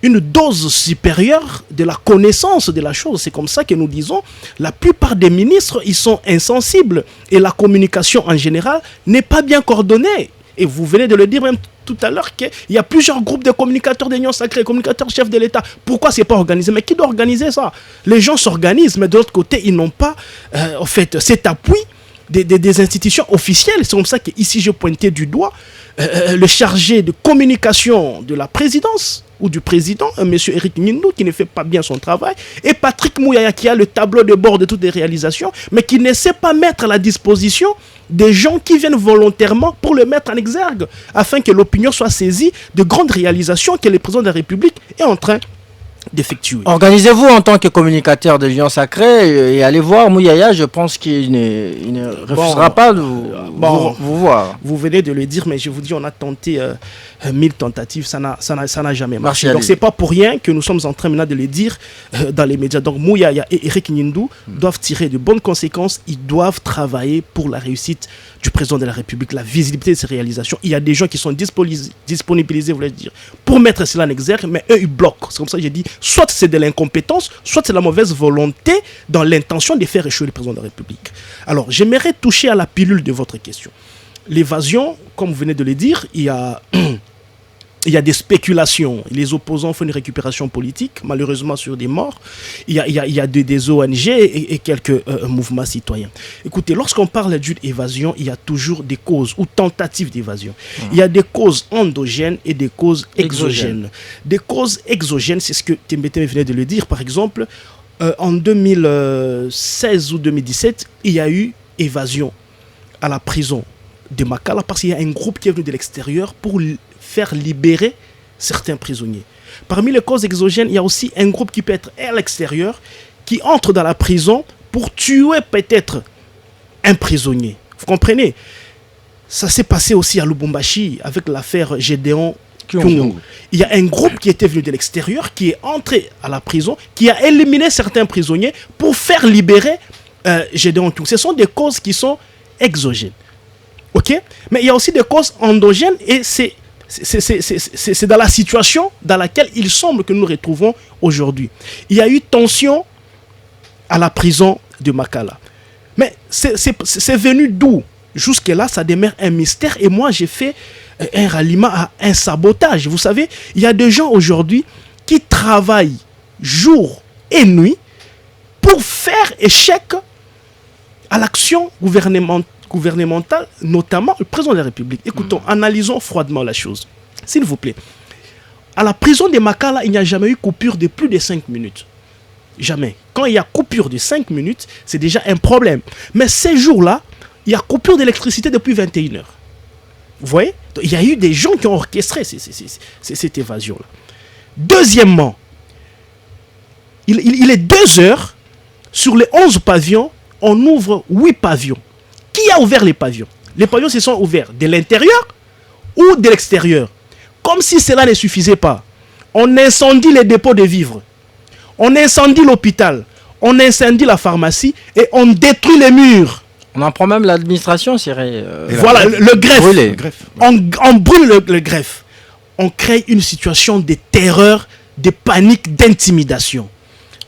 une dose supérieure de la connaissance de la chose. C'est comme ça que nous disons, la plupart des ministres, ils sont insensibles et la communication en général n'est pas bien coordonnée. Et vous venez de le dire même tout à l'heure qu'il y a plusieurs groupes de communicateurs d'Union Sacrée, communicateurs chefs de l'État. Pourquoi c'est pas organisé? Mais qui doit organiser ça? Les gens s'organisent, mais de l'autre côté, ils n'ont pas en fait cet appui des institutions officielles. C'est comme ça qu'ici, je pointais du doigt le chargé de communication de la présidence ou du président, M. Eric Nindou, qui ne fait pas bien son travail, et Patrick Mouyaya, qui a le tableau de bord de toutes les réalisations, mais qui ne sait pas mettre à la disposition des gens qui viennent volontairement pour le mettre en exergue, afin que l'opinion soit saisie de grandes réalisations que le président de la République est en train d'effectuer. Organisez-vous en tant que communicateur de l'Union Sacrée et allez voir Mouyaya. Je pense qu'il ne refusera pas de vous voir. Vous venez de le dire, mais je vous dis, on a tenté 1000 tentatives, ça n'a jamais marché. Donc c'est pas pour rien que nous sommes en train maintenant de le dire dans les médias. Donc Mouyaya et Eric Nindou doivent tirer de bonnes conséquences. Ils doivent travailler pour la réussite du président de la République, la visibilité de ses réalisations. Il y a des gens qui sont disponibilisés, voulais dire, pour mettre cela en exergue, mais eux, ils bloquent. C'est comme ça que j'ai dit, soit c'est de l'incompétence, soit c'est la mauvaise volonté dans l'intention de faire échouer le président de la République. Alors, j'aimerais toucher à la pilule de votre question. L'évasion, comme vous venez de le dire, il y a des spéculations. Les opposants font une récupération politique, malheureusement sur des morts. Il y a des ONG et quelques mouvements citoyens. Écoutez, lorsqu'on parle d'une évasion, il y a toujours des causes ou tentatives d'évasion. Il y a des causes endogènes et des causes exogènes. Des causes exogènes, c'est ce que Tembete venait de le dire. Par exemple, en 2016 ou 2017, il y a eu évasion à la prison de Makala parce qu'il y a un groupe qui est venu de l'extérieur pour faire libérer certains prisonniers. Parmi les causes exogènes, il y a aussi un groupe qui peut être à l'extérieur, qui entre dans la prison pour tuer peut-être un prisonnier. Vous comprenez? Ça s'est passé aussi à Lubumbashi avec l'affaire Gédéon Kyungu. Il y a un groupe qui était venu de l'extérieur, qui est entré à la prison, qui a éliminé certains prisonniers pour faire libérer Gédéon Kyungu. Ce sont des causes qui sont exogènes. Ok? Mais il y a aussi des causes endogènes et c'est dans la situation dans laquelle il semble que nous nous retrouvons aujourd'hui. Il y a eu tension à la prison de Makala. Mais c'est venu d'où? Jusque-là, ça demeure un mystère. Et moi, j'ai fait un ralliement à un sabotage. Vous savez, il y a des gens aujourd'hui qui travaillent jour et nuit pour faire échec à l'action gouvernementale, notamment le président de la République. Écoutons, analysons froidement la chose. S'il vous plaît. À la prison de Makala, il n'y a jamais eu coupure de plus de 5 minutes. Jamais. Quand il y a coupure de 5 minutes, c'est déjà un problème. Mais ces jours-là, il y a coupure d'électricité depuis 21 heures. Vous voyez? Donc, il y a eu des gens qui ont orchestré cette évasion-là. Deuxièmement, il est 2 heures, sur les 11 pavillons, on ouvre 8 pavillons. Qui a ouvert les pavillons? Les pavillons se sont ouverts de l'intérieur ou de l'extérieur. Comme si cela ne suffisait pas. On incendie les dépôts de vivres. On incendie l'hôpital. On incendie la pharmacie et on détruit les murs. On en prend même l'administration, voilà, le greffe. On brûle le greffe. On crée une situation de terreur, de panique, d'intimidation.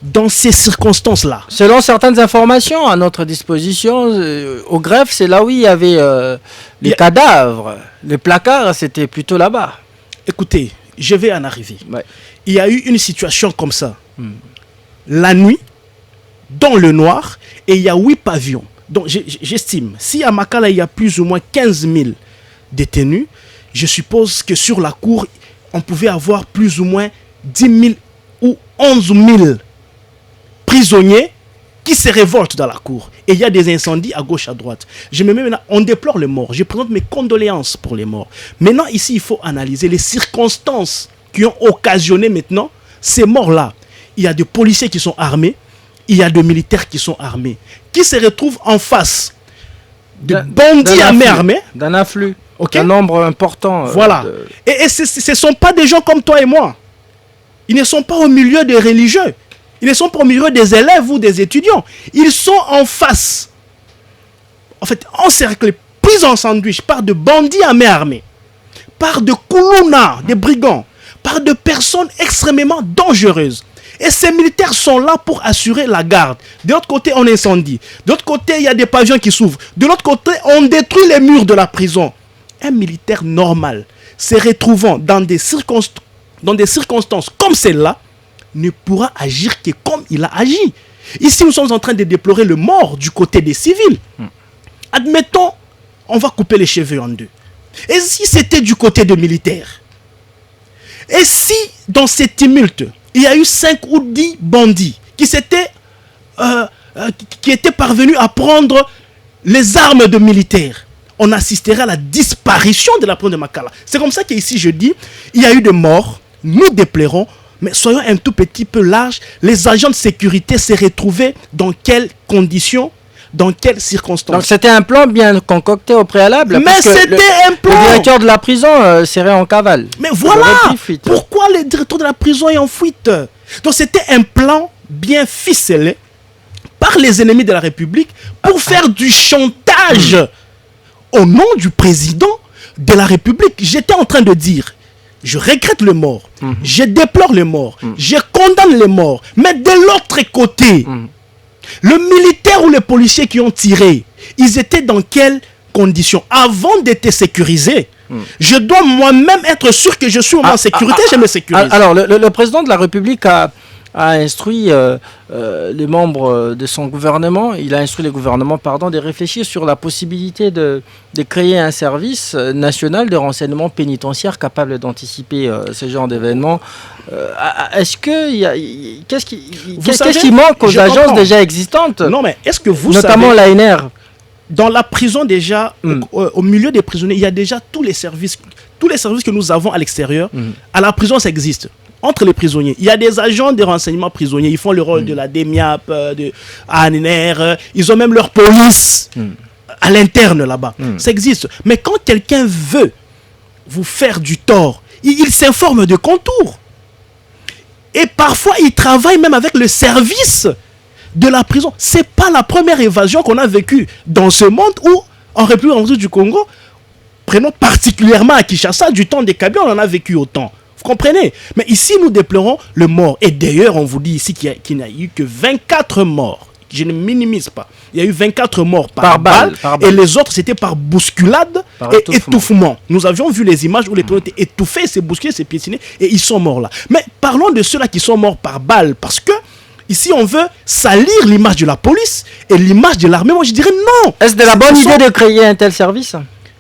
Dans ces circonstances-là. Selon certaines informations à notre disposition, au greffe, c'est là où il y avait les cadavres. Les placards, c'était plutôt là-bas. Écoutez, je vais en arriver. Ouais. Il y a eu une situation comme ça. La nuit, dans le noir, et il y a 8 pavillons. Donc j'estime, si à Makala, il y a plus ou moins 15 000 détenus, je suppose que sur la cour, on pouvait avoir plus ou moins 10 000 ou 11 000 prisonniers qui se révoltent dans la cour. Et il y a des incendies à gauche, à droite. On déplore les morts. Je présente mes condoléances pour les morts. Maintenant, ici, il faut analyser les circonstances qui ont occasionné maintenant ces morts-là. Il y a des policiers qui sont armés. Il y a des militaires qui sont armés. Qui se retrouvent en face de bandits à main armée. D'un afflux. Okay? Un nombre important. Voilà. Et ce ne sont pas des gens comme toi et moi. Ils ne sont pas au milieu des religieux. Ils ne sont pas au milieu des élèves ou des étudiants. Ils sont en face. En fait, encerclés, pris en sandwich par de bandits à main armée, par de koulouna, des brigands, par de personnes extrêmement dangereuses. Et ces militaires sont là pour assurer la garde. De l'autre côté, on incendie. De l'autre côté, il y a des pavillons qui s'ouvrent. De l'autre côté, on détruit les murs de la prison. Un militaire normal, se retrouvant dans des circonstances comme celle-là, ne pourra agir que comme il a agi. Ici, nous sommes en train de déplorer le mort du côté des civils. Admettons, on va couper les cheveux en deux. Et si c'était du côté des militaires? Et si, dans ces tumultes, il y a eu 5 ou 10 bandits qui étaient parvenus à prendre les armes de militaires, on assisterait à la disparition de la prison de Makala. C'est comme ça qu'ici, je dis, il y a eu des morts, nous déplorons, Mais soyons un tout petit peu large. Les agents de sécurité s'est retrouvés dans quelles conditions, dans quelles circonstances? Donc c'était un plan bien concocté au préalable. Mais c'était un plan. Le directeur de la prison serait en cavale. Mais voilà pourquoi le directeur de la prison est en fuite. Donc c'était un plan bien ficelé par les ennemis de la République pour faire du chantage au nom du président de la République. J'étais en train de dire, je regrette les morts, je déplore les morts, je condamne les morts, mais de l'autre côté, le militaire ou les policiers qui ont tiré, ils étaient dans quelles conditions avant d'être sécurisés? Je dois moi-même être sûr que je suis en sécurité, je me sécurise. Alors, le président de la République a instruit les membres de son gouvernement, il a instruit le gouvernement, de réfléchir sur la possibilité de créer un service national de renseignement pénitentiaire capable d'anticiper ce genre d'événements. Est-ce que qu'est-ce qui manque aux agences déjà existantes? Non, mais est-ce que vous notamment savez, l'ANR? Dans la prison déjà, au milieu des prisonniers, il y a déjà tous les services que nous avons à l'extérieur. À la prison, ça existe. Entre les prisonniers, il y a des agents de renseignement prisonniers. Ils font le rôle de la DEMIAP, de ANR. Ils ont même leur police à l'interne là-bas. Ça existe. Mais quand quelqu'un veut vous faire du tort, il s'informe de contours. Et parfois, il travaille même avec le service de la prison. C'est pas la première évasion qu'on a vécue dans ce monde où, en République démocratique du Congo, prenons particulièrement à Kinshasa, du temps des Kabila, on en a vécu autant. Vous comprenez? Mais ici, nous déplorons le mort. Et d'ailleurs, on vous dit ici qu'il n'y a eu que 24 morts. Je ne minimise pas. Il y a eu 24 morts par balle. Et les autres, c'était par bousculade et étouffement. Nous avions vu les images où les personnes étaient étouffées, s'est bousculé, s'est piétiné, et ils sont morts là. Mais parlons de ceux-là qui sont morts par balle, parce que ici, on veut salir l'image de la police et l'image de l'armée. Moi, je dirais non. Est-ce de la bonne idée de créer un tel service?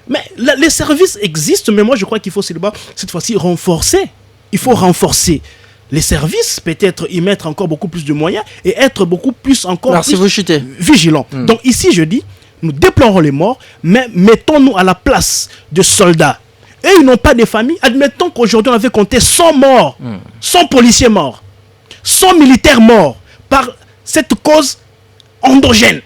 Mais les services existent, mais moi, je crois qu'il faut cette fois-ci renforcer. Il faut renforcer les services, peut-être y mettre encore beaucoup plus de moyens et être beaucoup plus vigilants. Donc ici, je dis, nous déplorons les morts, mais mettons-nous à la place de soldats. Et ils n'ont pas de famille. Admettons qu'aujourd'hui, on avait compté 100 morts, 100 policiers morts, 100 militaires morts par cette cause endogène.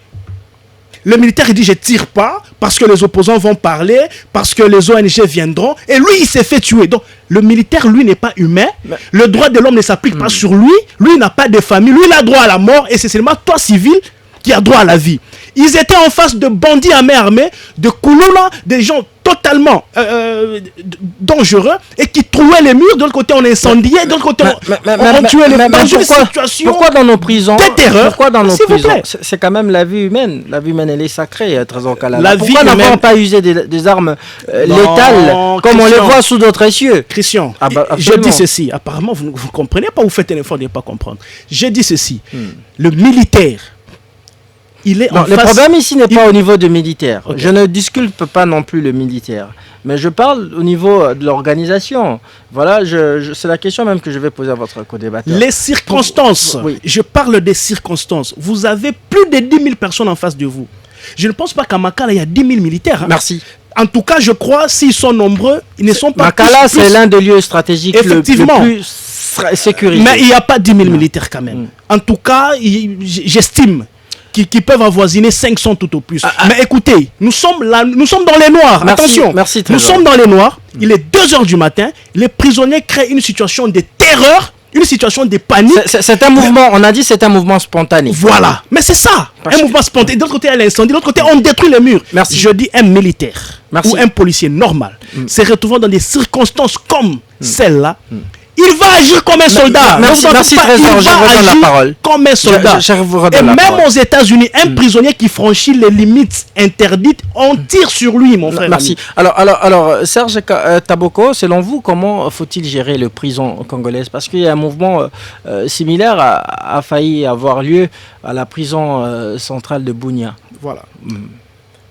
Le militaire, il dit, je ne tire pas parce que les opposants vont parler, parce que les ONG viendront. Et lui, il s'est fait tuer. Donc, le militaire, lui, n'est pas humain. Le droit de l'homme ne s'applique pas sur lui. Lui, il n'a pas de famille. Lui, il a droit à la mort. Et c'est seulement toi, civil, qui a droit à la vie. Ils étaient en face de bandits à main armée, de Kouloula, des gens totalement dangereux et qui trouaient les murs. De l'autre côté, on incendiait. De l'autre côté, on tuait les gens. Dans une situation. Pourquoi dans nos prisons? Pourquoi dans nos prisons? C'est quand même la vie humaine. La vie humaine, elle est sacrée, Trésor Kalala. Pourquoi n'avons pas usé des armes létales comme on les voit sous d'autres cieux? Christian, je dis ceci. Apparemment, vous ne comprenez pas, vous faites un effort de ne pas comprendre. Je dis ceci. Le militaire, le problème ici n'est pas au niveau du militaire. Okay. Je ne disculpe pas non plus le militaire. Mais je parle au niveau de l'organisation. Voilà, c'est la question même que je vais poser à votre co-débatteur. Les circonstances. Oui. Je parle des circonstances. Vous avez plus de 10 000 personnes en face de vous. Je ne pense pas qu'à Makala, il y a 10 000 militaires. Hein. Merci. En tout cas, je crois, s'ils sont nombreux, ils ne sont pas Makala, c'est l'un des lieux stratégiques le plus sécurisé. Mais il n'y a pas 10 000 militaires quand même. En tout cas, j'estime qui peuvent avoisiner 500 tout au plus. Mais écoutez, nous sommes dans les noirs. Attention, nous sommes dans les noirs. Il est 2 h du matin. Les prisonniers créent une situation de terreur, une situation de panique. C'est un mouvement, on a dit c'est un mouvement spontané. Voilà, mais c'est ça, un mouvement spontané. De l'autre côté, il y a l'incendie. De l'autre côté, on détruit les murs. Je dis un militaire ou un policier normal se retrouvant dans des circonstances comme celle-là. Il va agir comme un soldat. Merci Trésor, je vous donne la parole. Comme un soldat. Et même aux États-Unis, un prisonnier qui franchit les limites interdites, on tire sur lui, mon frère. Merci. Alors Serge Taboko, selon vous, comment faut-il gérer le prison congolaise? Parce qu'il y a un mouvement similaire a failli avoir lieu à la prison centrale de Bunia. Voilà.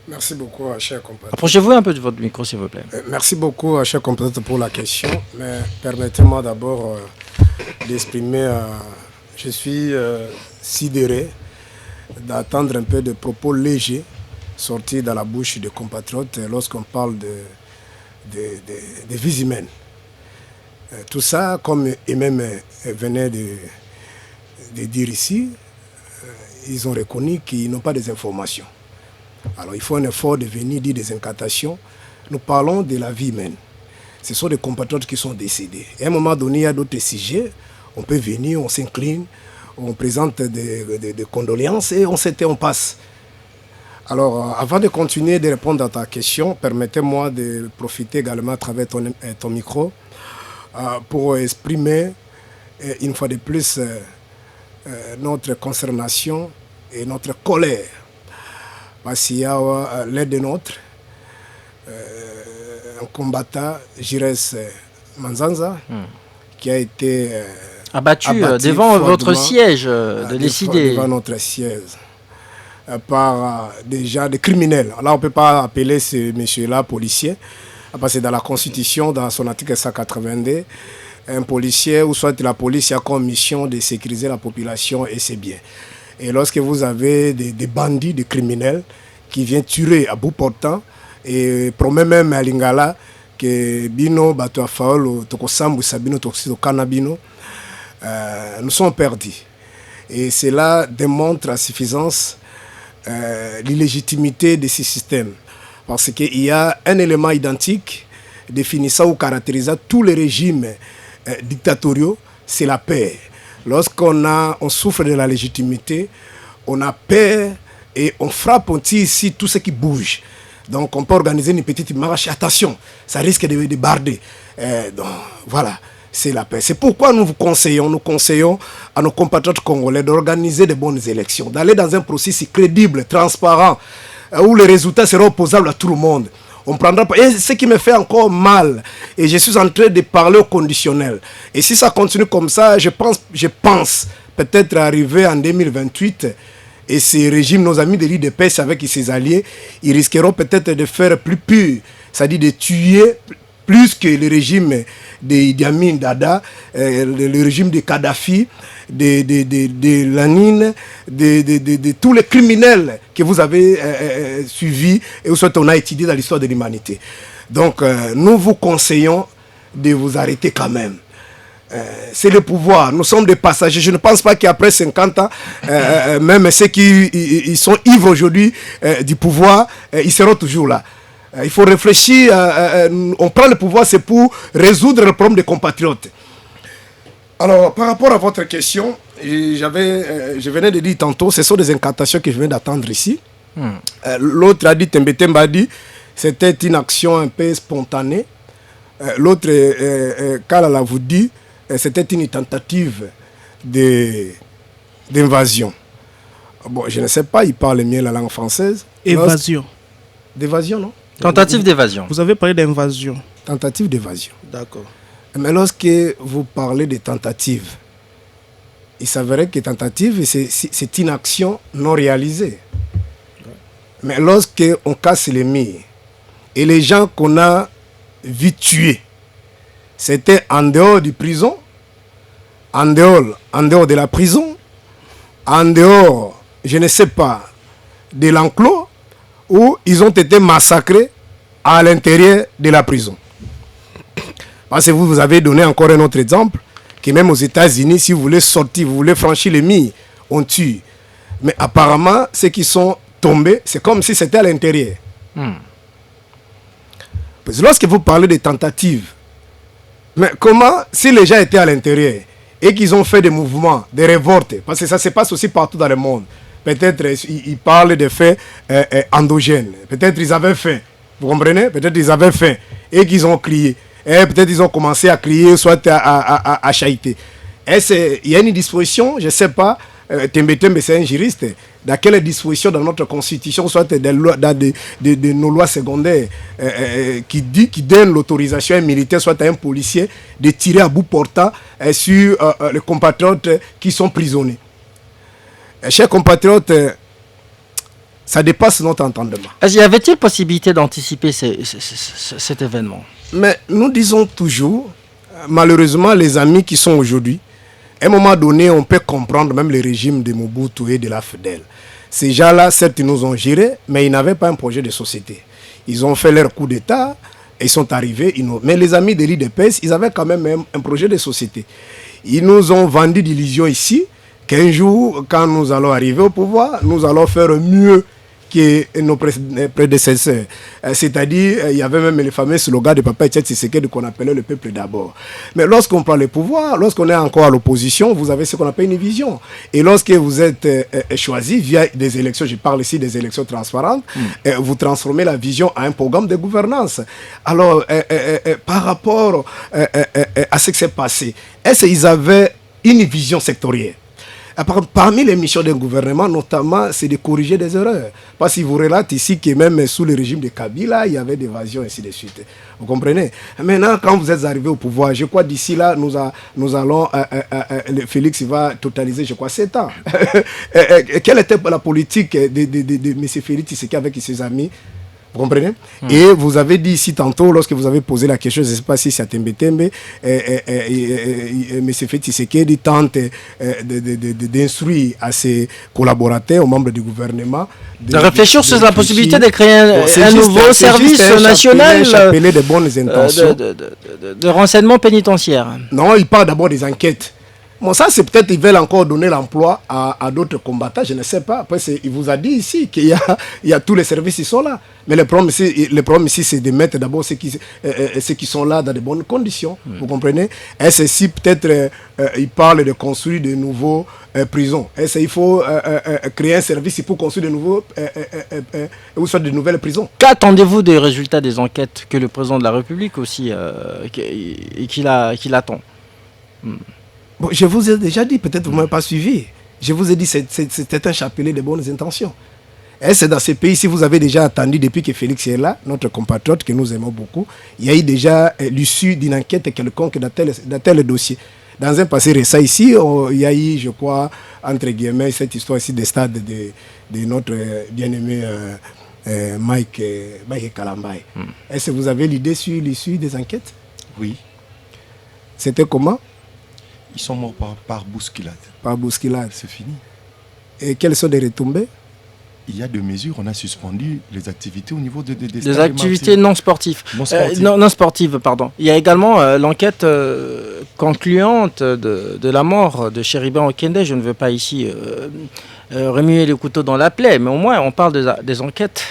Merci beaucoup, cher compatriote. Approchez-vous un peu de votre micro, s'il vous plaît. Merci beaucoup, cher compatriote, pour la question. Mais permettez-moi d'abord d'exprimer, je suis sidéré d'attendre un peu de propos légers sortis dans la bouche des compatriotes lorsqu'on parle de vies humaines. Tout ça, comme eux-mêmes venaient de dire ici, ils ont reconnu qu'ils n'ont pas des informations. Alors il faut un effort de venir dire des incantations. Nous parlons de la vie humaine. Ce sont des compatriotes qui sont décédés. Et à un moment donné, il y a d'autres sujets. On peut venir, on s'incline, on présente des condoléances et on passe. Alors, avant de continuer de répondre à ta question, permettez-moi de profiter également à travers ton micro pour exprimer une fois de plus notre consternation et notre colère. Parce qu'il y a l'aide de notre un combattant, Jires Manzanza, qui a été abattu devant votre siège de décider. Devant notre siège. Par déjà des criminels. Là, on ne peut pas appeler ces messieurs-là policiers, parce que dans la Constitution, dans son article 182, un policier, ou soit la police, a comme mission de sécuriser la population et c'est bien. Et lorsque vous avez des bandits, des criminels, qui viennent tuer à bout portant, et promet même à Lingala que Bino, Bato Faolo, Tokosambu, Sabino, Toxido, Kanabino, nous sommes perdus. Et cela démontre à suffisance l'illégitimité de ce système. Parce qu'il y a un élément identique définissant ou caractérisant tous les régimes dictatoriaux, c'est la peur. On souffre de la légitimité, on a peur et on frappe, on tire ici tout ce qui bouge. Donc on peut organiser une petite marche, attention, ça risque de barder. Donc voilà, c'est la paix. C'est pourquoi nous conseillons à nos compatriotes congolais d'organiser de bonnes élections, d'aller dans un processus crédible, transparent, où les résultats seront opposables à tout le monde. On prendra pas. Et ce qui me fait encore mal, et je suis en train de parler au conditionnel. Et si ça continue comme ça, je pense peut-être arriver en 2028. Et ces régimes, nos amis de l'IDPS avec ses alliés, ils risqueront peut-être de faire plus pur, c'est-à-dire de tuer plus que le régime de Idi Amin Dada, le régime de Kadhafi, de Lanine, de tous les criminels que vous avez suivis et on a étudié dans l'histoire de l'humanité. Donc, nous vous conseillons de vous arrêter quand même. C'est le pouvoir, nous sommes des passagers. Je ne pense pas qu'après 50 ans, même ceux qui sont ivres aujourd'hui du pouvoir, ils seront toujours là. Il faut réfléchir, on prend le pouvoir, c'est pour résoudre le problème des compatriotes. Alors, par rapport à votre question, je venais de dire tantôt, ce sont des incantations que je viens d'attendre ici. L'autre a dit, Tembetemba a dit, c'était une action un peu spontanée. L'autre, Kalala vous dit, c'était une tentative d'invasion. Bon, je ne sais pas, il parle mieux la langue française. Évasion. D'évasion, non? Tentative d'évasion. Vous avez parlé d'invasion. Tentative d'évasion. D'accord. Mais lorsque vous parlez de tentative, il s'avérait que tentative, c'est une action non réalisée. Mais lorsqu'on casse les murs, et les gens qu'on a vus tuer, c'était en dehors du prison, en dehors de la prison, en dehors, je ne sais pas, de l'enclos, où ils ont été massacrés à l'intérieur de la prison. Parce que vous avez donné encore un autre exemple, que même aux États-Unis, si vous voulez sortir, vous voulez franchir les murs, on tue. Mais apparemment, ceux qui sont tombés, c'est comme si c'était à l'intérieur. Parce que lorsque vous parlez de tentatives, mais comment, si les gens étaient à l'intérieur et qu'ils ont fait des mouvements, des révoltes, parce que ça se passe aussi partout dans le monde, peut-être ils parlent de faits endogènes, peut-être ils avaient faim, vous comprenez? Peut-être ils avaient faim et qu'ils ont crié, et peut-être ils ont commencé à crier, soit à chahuter. Il y a une disposition, je ne sais pas, Tembetembe c'est un juriste, dans quelle disposition dans notre constitution, soit de nos lois secondaires, qui donne l'autorisation à un militaire, soit à un policier, de tirer à bout portant sur les compatriotes qui sont prisonniers. Chers compatriotes, ça dépasse notre entendement. Y avait-il possibilité d'anticiper cet événement? Mais nous disons toujours, malheureusement, les amis qui sont aujourd'hui, à un moment donné, on peut comprendre même le régime de Mobutu et de la FDL. Ces gens-là, certes, ils nous ont gérés, mais ils n'avaient pas un projet de société. Ils ont fait leur coup d'État, Ils sont arrivés, mais les amis de l'IDPS, ils avaient quand même un projet de société. Ils nous ont vendu d'illusions ici, qu'un jour, quand nous allons arriver au pouvoir, nous allons faire mieux que nos prédécesseurs. C'est-à-dire, il y avait même le fameux slogan de Papa Etienne Tshisekedi qu'on appelait le peuple d'abord. Mais lorsqu'on prend le pouvoir, lorsqu'on est encore à l'opposition, vous avez ce qu'on appelle une vision. Et lorsque vous êtes choisi via des élections, je parle ici des élections transparentes, vous transformez la vision en un programme de gouvernance. Alors, par rapport à ce qui s'est passé, est-ce qu'ils avaient une vision sectorielle? Parmi les missions d'un gouvernement, notamment, c'est de corriger des erreurs. Parce qu'il vous relate ici que même sous le régime de Kabila, il y avait des évasions, ainsi de suite. Vous comprenez? Maintenant, quand vous êtes arrivé au pouvoir, je crois d'ici là, nous allons... Félix va totaliser, je crois, 7 ans. Quelle était la politique de M. Félix Tshisekedi avec ses amis? Vous comprenez? Et vous avez dit ici tantôt, lorsque vous avez posé la question, je ne sais pas si c'est à Tembe, M. Félix Tshisekedi tente d'instruire à ses collaborateurs, aux membres du gouvernement, de réfléchir sur la possibilité de créer un nouveau service national de bonnes intentions. De renseignement pénitentiaire. Non, il parle d'abord des enquêtes. Bon, ça, c'est peut-être qu'ils veulent encore donner l'emploi à d'autres combattants, je ne sais pas. Après, il vous a dit ici qu'il y a tous les services qui sont là. Mais le problème ici, c'est de mettre d'abord ceux qui sont là dans de bonnes conditions. Vous comprenez? Est-ce si peut-être il parle de construire de nouveaux prisons? Est-ce qu'il faut créer un service pour construire de nouveaux ou soit de nouvelles prisons? Qu'attendez-vous des résultats des enquêtes que le président de la République aussi qu'il attend? Bon, je vous ai déjà dit, peut-être vous ne m'avez pas suivi. Je vous ai dit que c'était un chapelet de bonnes intentions. Et c'est dans ces pays, si vous avez déjà attendu depuis que Félix est là, notre compatriote que nous aimons beaucoup, il y a eu déjà l'issue d'une enquête quelconque dans tel dossier. Dans un passé récent ici, il y a eu, je crois, entre guillemets, cette histoire ici des stades de notre bien-aimé Mike Kalambaye. Est-ce que vous avez l'idée sur l'issue des enquêtes? Oui. C'était comment? Ils sont morts par bousculade. Par bousculade. C'est fini. Et quelles sont les retombées? Il y a des mesures. On a suspendu les activités au niveau des activités non sportives. Non sportives, pardon. Il y a également l'enquête concluante de la mort de Chériban Okende. Je ne veux pas ici remuer le couteau dans la plaie, mais au moins on parle des enquêtes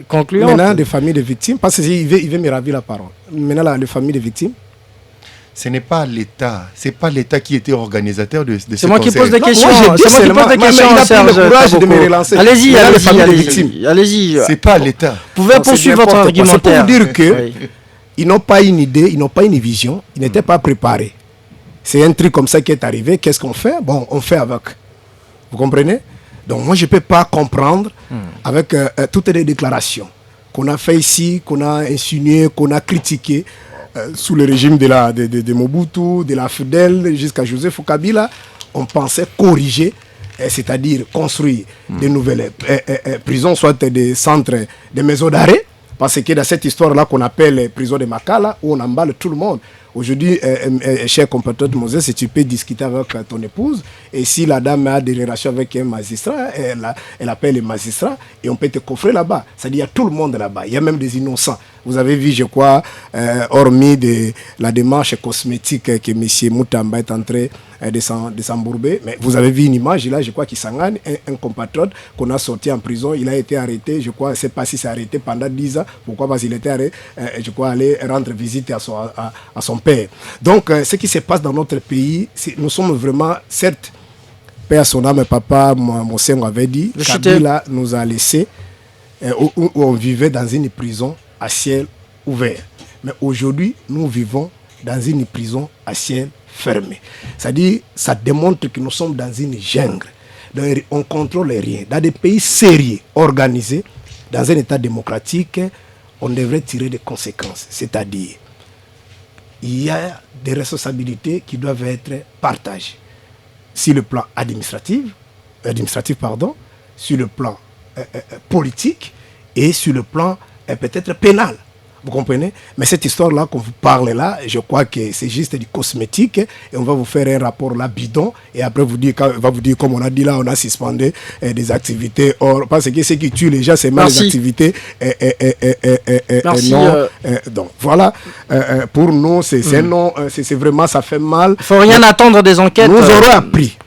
concluantes. Maintenant, des familles de victimes, parce qu'il veut me ravir la parole. Maintenant, les familles de victimes. Ce n'est pas l'État. C'est pas l'État qui était organisateur de c'est moi qui pose des questions. C'est moi qui pose des questions. Il a pris le courage de me relancer. Allez-y. C'est pas l'État. Vous pouvez poursuivre votre argumentaire. C'est pour vous dire que ils n'ont pas une idée, ils n'ont pas une vision, ils n'étaient pas préparés. C'est un truc comme ça qui est arrivé. Qu'est-ce qu'on fait? Bon, on fait avec. Vous comprenez? Donc moi, je ne peux pas comprendre avec toutes les déclarations qu'on a fait ici, qu'on a insinuées, qu'on a critiquées. Sous le régime de Mobutu, de la Fidel jusqu'à Joseph Kabila, on pensait corriger, c'est-à-dire construire de nouvelles prisons, soit des centres, des maisons d'arrêt, parce que dans cette histoire-là qu'on appelle prison de Makala, où on emballe tout le monde. Aujourd'hui, cher compatriote Moses, si tu peux discuter avec ton épouse, et si la dame a des relations avec un magistrat, elle appelle le magistrat, et on peut te coffrer là-bas. C'est-à-dire qu'il y a tout le monde là-bas, il y a même des innocents. Vous avez vu, je crois, hormis de la démarche cosmétique que M. Moutamba est en train de s'embourber, mais vous avez vu une image, là, je crois qu'il s'engage, un compatriote qu'on a sorti en prison, il a été arrêté, je crois, je ne sais pas si c'est arrêté pendant 10 ans, pourquoi? Parce qu'il était arrêté, je crois, aller rendre visite à son père. Donc, ce qui se passe dans notre pays, nous sommes vraiment, certes, père à son âme, papa, mon sœur avait dit, Kabila nous a laissé, où on vivait dans une prison à ciel ouvert. Mais aujourd'hui, nous vivons dans une prison à ciel fermé. C'est-à-dire, ça démontre que nous sommes dans une jungle. Donc, on ne contrôle rien. Dans des pays sérieux, organisés, dans un État démocratique, on devrait tirer des conséquences. C'est-à-dire, il y a des responsabilités qui doivent être partagées. Sur le plan administratif, sur le plan politique et sur le plan peut-être pénal. Vous comprenez? Mais cette histoire-là qu'on vous parle là, je crois que c'est juste du cosmétique et on va vous faire un rapport là bidon et après on va vous dire comme on a dit là, on a suspendu des activités. Or, parce que ce qui tue les gens, c'est mal les activités. Merci. Donc voilà, pour nous, c'est non, c'est vraiment, ça fait mal. Il faut rien attendre des enquêtes. Nous aurons appris.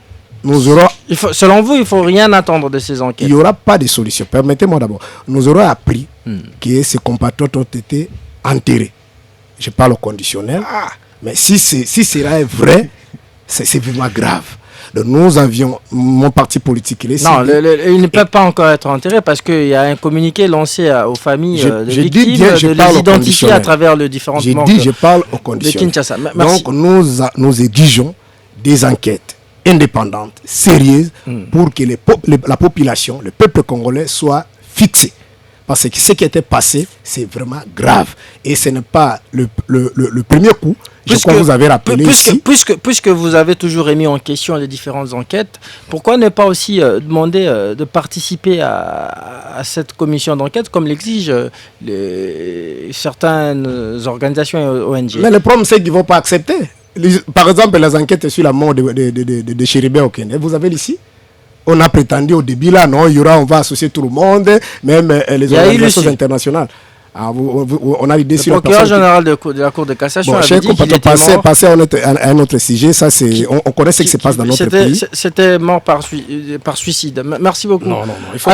Selon vous, il ne faut rien attendre de ces enquêtes. Il n'y aura pas de solution. Permettez-moi d'abord. Nous aurons appris que ces compatriotes ont été enterrés. Je parle au conditionnel. Mais si cela est vrai, c'est vraiment grave. Donc nous avions, mon parti politique, il est non, il ne peut pas encore être enterré parce qu'il y a un communiqué lancé aux familles des victimes de les identifier à travers les différentes morts. Je parle au conditionnel. De Kinshasa. Donc nous exigeons des enquêtes indépendante, sérieuse, pour que la population, le peuple congolais soit fixé. Parce que ce qui était passé, c'est vraiment grave. Et ce n'est pas le premier coup. Je crois que vous avez rappelé ici. Puisque vous avez toujours remis en question les différentes enquêtes, pourquoi ne pas aussi demander de participer à cette commission d'enquête comme l'exigent certaines organisations et ONG? Mais le problème, c'est qu'ils ne vont pas accepter. Par exemple, les enquêtes sur la mort de Chéribé au Kenya, vous avez ici? On a prétendu au début là, non, on va associer tout le monde, même les organisations internationales. On a l'idée sur le procureur général de la Cour de cassation avait dit qu'il était mort. Passer à un autre sujet, ça c'est, on connaît ce qui se passe dans notre pays. C'était mort par suicide. Merci beaucoup. Non, il faut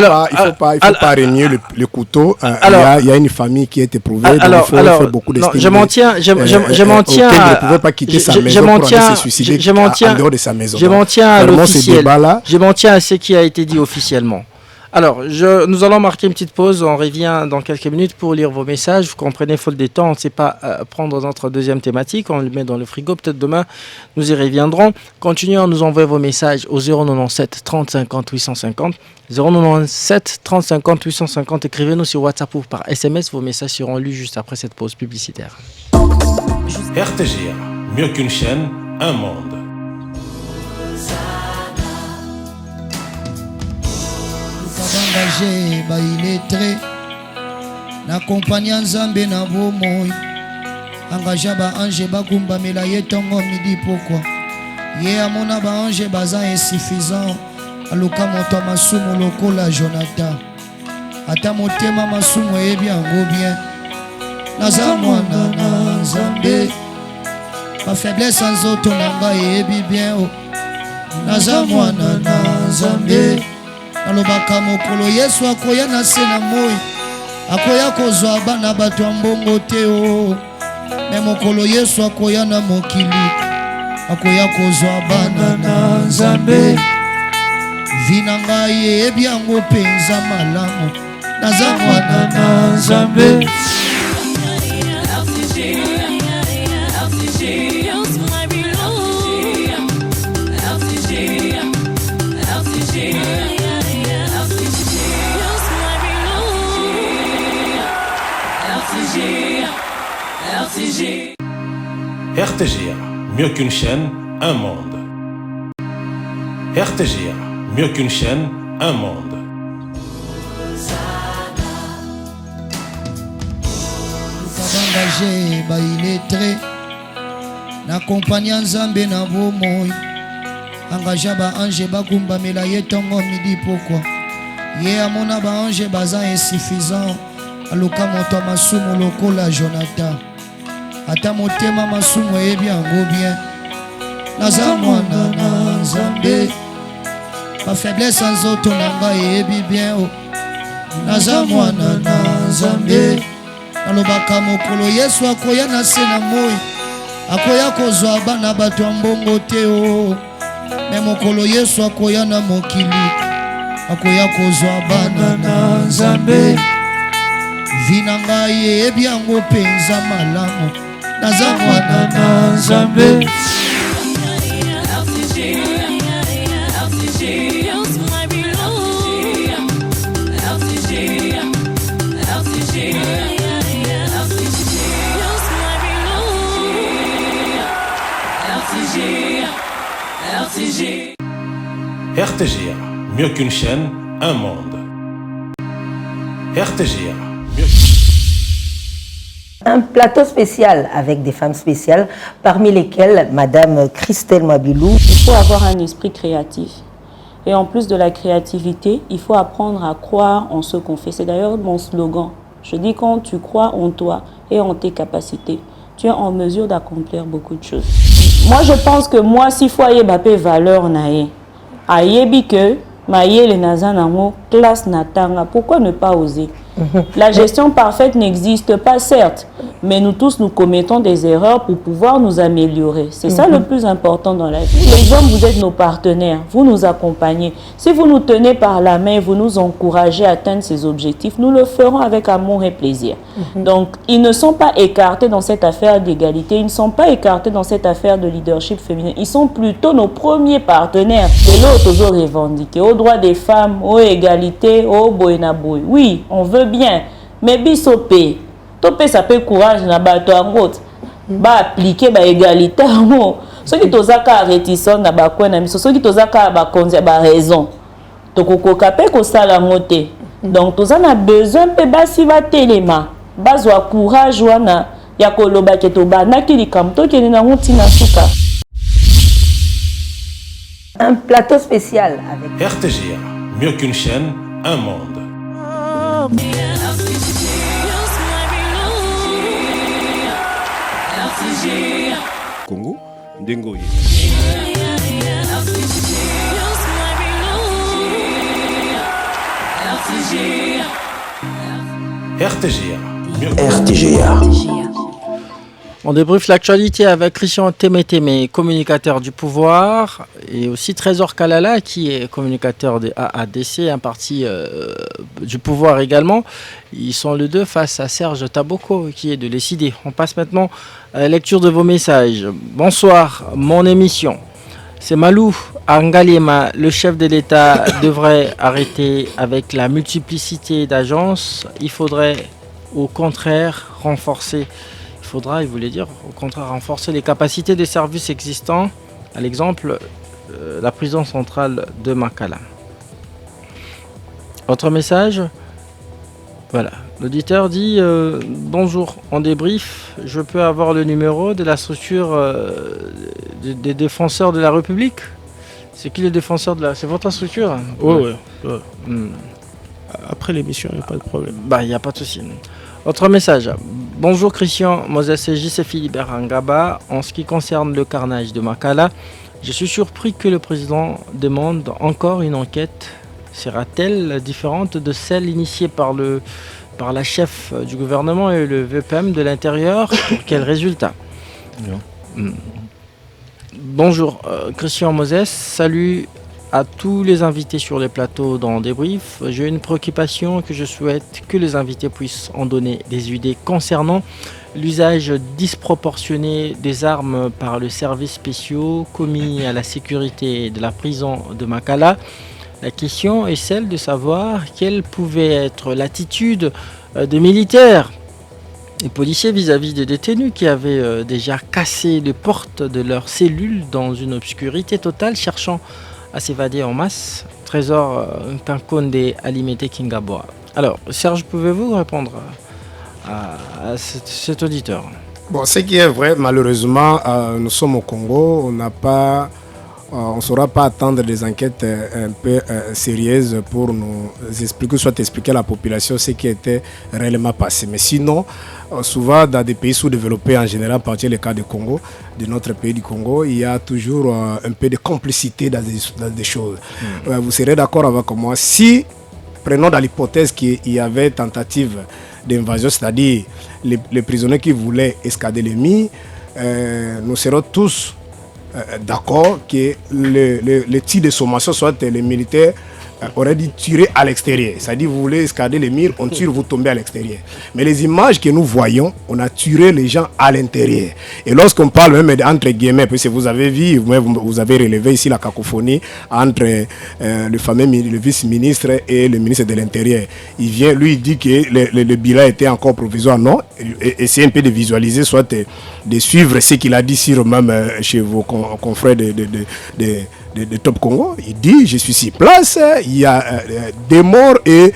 pas régner le couteau. Il y a une famille qui est éprouvée, donc il faut faire beaucoup de je m'en tiens. Il ne pouvait pas quitter sa maison pour aller se suicider en dehors de sa maison. Je m'en tiens à l'officiel. Je m'en tiens à ce qui a été dit officiellement. Alors, nous allons marquer une petite pause. On revient dans quelques minutes pour lire vos messages. Vous comprenez, faute de temps, on ne sait pas prendre notre deuxième thématique. On le met dans le frigo. Peut-être demain, nous y reviendrons. Continuez à nous envoyer vos messages au 097 30 50 850. 097 30 50 850. Écrivez-nous sur WhatsApp ou par SMS. Vos messages seront lus juste après cette pause publicitaire. RTGA, mieux qu'une chaîne, un monde. Engagé ba illettré n'accompagnant Nzambe na bomoi engagé ba ange bagumbamela ye tongo midi pourquoi ye amona ba ange baza insuffisant aluka moto masumu lokola Jonathan ata motema masumu ebi yango bien naza mwana na Nzambe ma faiblesse nzoto na ngai ebi bien o naza mwana na Nzambe alobaka mokolo Yesu akoya na se na moi akoya kozwa bana bato ya mbongo te o me mokolo Yesu akoya na mokili akoya kozwa bana na Nzambe vi na ngai eyebi yango mpenza malamu naza mwana na Nzambe. RTGA, mieux qu'une chaîne, un monde. RTGA, mieux qu'une chaîne, un monde. Engagé ba illettré n'accompagnant Nzambe na bomoi engagé ba ange bagumbamela ye tongo midi pourquoi ye amona ba ange baza insuffisant aluka moto masumu lokola Jonathan ata motema masumu ebi yango bien naza mwana na Nzambe ma faiblesse nzoto na ngai ebi bien o naza mwana na Nzambe alobaka mokolo Yesu akoya na se na moi akoya kozwa bana bato ya mbongo te o me mokolo Yesu akoya na mokili akoya kozwa bana na Nzambe vi na ngai eyebi yango mpenza malamu naza mwana na Nzambe. RTGA, mieux qu'une chaîne, un monde. RTGA, mieux Un plateau spécial avec des femmes spéciales, parmi lesquelles Madame Christelle Mabilou. Il faut avoir un esprit créatif. Et en plus de la créativité, il faut apprendre à croire en ce qu'on fait. C'est d'ailleurs mon slogan. Je dis quand tu crois en toi et en tes capacités, tu es en mesure d'accomplir beaucoup de choses. Moi, je pense que moi, si foyer bapé valeur nae, ayebi que maye le nazanamo classe natanga, pourquoi ne pas oser? La gestion parfaite n'existe pas, certes, mais nous tous, nous commettons des erreurs pour pouvoir nous améliorer. C'est ça le plus important dans la vie. Les hommes, vous êtes nos partenaires, vous nous accompagnez. Si vous nous tenez par la main, vous nous encouragez à atteindre ces objectifs, nous le ferons avec amour et plaisir. Donc, ils ne sont pas écartés dans cette affaire d'égalité, ils ne sont pas écartés dans cette affaire de leadership féminin. Ils sont plutôt nos premiers partenaires. Et l'autre, toujours revendiqué aux droits des femmes, aux égalités, aux boinaboy. Oui, on veut bien, mais bisopé. Topé ça peut courage na bato angot. Ba appliquer ba égalité mo. Ce qui tozaka réticent na ba ko na miso, ce qui tozaka ba konza ba raison. Tokoko kapé ko sala ngote. Donc tozana besoin pe basi va telema. Bazwa courage wana ya koloba ke to ba na kilikam to ke na ngoti na suka. Un plateau spécial avec RTGA, mieux qu'une chaîne, un monde. Congo, Ndengoye. RTGA. On débriefe l'actualité avec Christian Témé, communicateur du pouvoir, et aussi Trésor Kalala, qui est communicateur de AADC, un parti du pouvoir également. Ils sont les deux face à Serge Taboko, qui est de l'ECD. On passe maintenant à la lecture de vos messages. Bonsoir, mon émission. C'est Malou Angaliema, le chef de l'État devrait arrêter avec la multiplicité d'agences. Il faudrait au contraire renforcer. Il voulait dire au contraire renforcer les capacités des services existants, à l'exemple la prison centrale de Makala. Autre message, voilà, l'auditeur dit bonjour, en débrief, je peux avoir le numéro de la structure des défenseurs de la République? C'est qui le défenseur de la... C'est votre structure? Oui. Après l'émission, il n'y a pas de problème. Bah, il n'y a pas de souci. Autre message. Bonjour Christian, Moses J. Philibert Angaba. En ce qui concerne le carnage de Makala, je suis surpris que le président demande encore une enquête. Sera-t-elle différente de celle initiée par la chef du gouvernement et le VPM de l'Intérieur? Pour quel résultat? Bonjour Christian Moses, salut à tous les invités sur les plateaux dans Débrief. J'ai une préoccupation que je souhaite que les invités puissent en donner des idées concernant l'usage disproportionné des armes par le service spéciaux commis à la sécurité de la prison de Makala. La question est celle de savoir quelle pouvait être l'attitude des militaires et policiers vis-à-vis des détenus qui avaient déjà cassé les portes de leurs cellules dans une obscurité totale, cherchant à s'évader en masse. Trésor Kankonde Alimete Kingaboa. Alors, Serge, pouvez-vous répondre à cet auditeur? Bon, ce qui est vrai, malheureusement, nous sommes au Congo, on ne saura pas attendre des enquêtes un peu sérieuses pour nous expliquer, soit expliquer à la population ce qui était réellement passé. Mais sinon, souvent dans des pays sous-développés en général, en particulier le cas du Congo, de notre pays du Congo, il y a toujours un peu de complicité dans des choses. Vous serez d'accord avec moi, si, prenons dans l'hypothèse qu'il y avait tentative d'invasion, c'est-à-dire les prisonniers qui voulaient escader l'ennemi, nous serons tous d'accord que le tir de sommation, soit les militaires auraient dû tirer à l'extérieur. C'est-à-dire, vous voulez escader les murs, on tire, vous tombez à l'extérieur. Mais les images que nous voyons, on a tiré les gens à l'intérieur. Et lorsqu'on parle même entre guillemets, parce que vous avez vu, vous avez relevé ici la cacophonie entre le vice-ministre et le ministre de l'Intérieur. Il vient, lui, il dit que le bilan était encore provisoire. Non, essayez un peu de visualiser, soit de suivre ce qu'il a dit sur même chez vos confrères de Top Congo. Il dit, je suis sur place, il y a des morts et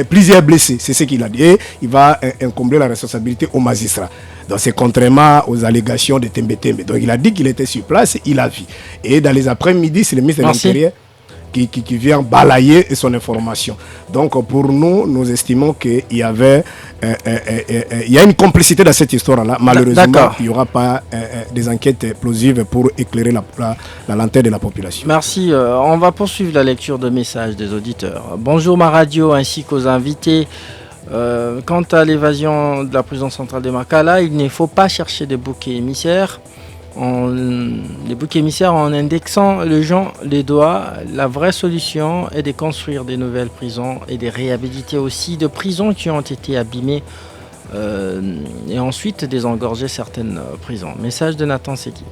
plusieurs blessés, c'est ce qu'il a dit. Et il va incombrer la responsabilité aux magistrats. Donc c'est contrairement aux allégations de Tembe. Donc il a dit qu'il était sur place, il a vu. Et dans les après-midi, c'est le ministre de l'Intérieur qui vient balayer son information. Donc pour nous, nous estimons qu'il y avait il y a une complicité dans cette histoire-là. Malheureusement, il n'y aura pas des enquêtes plausibles pour éclairer la lanterne de la population. Merci. On va poursuivre la lecture de messages des auditeurs. Bonjour ma radio ainsi qu'aux invités. Quant à l'évasion de la prison centrale de Makala, il ne faut pas chercher des boucs émissaires. Les boucs émissaires en indexant les doigts. La vraie solution est de construire des nouvelles prisons et de réhabiliter aussi de prisons qui ont été abîmées et ensuite désengorger certaines prisons. Message de Nathan Seki.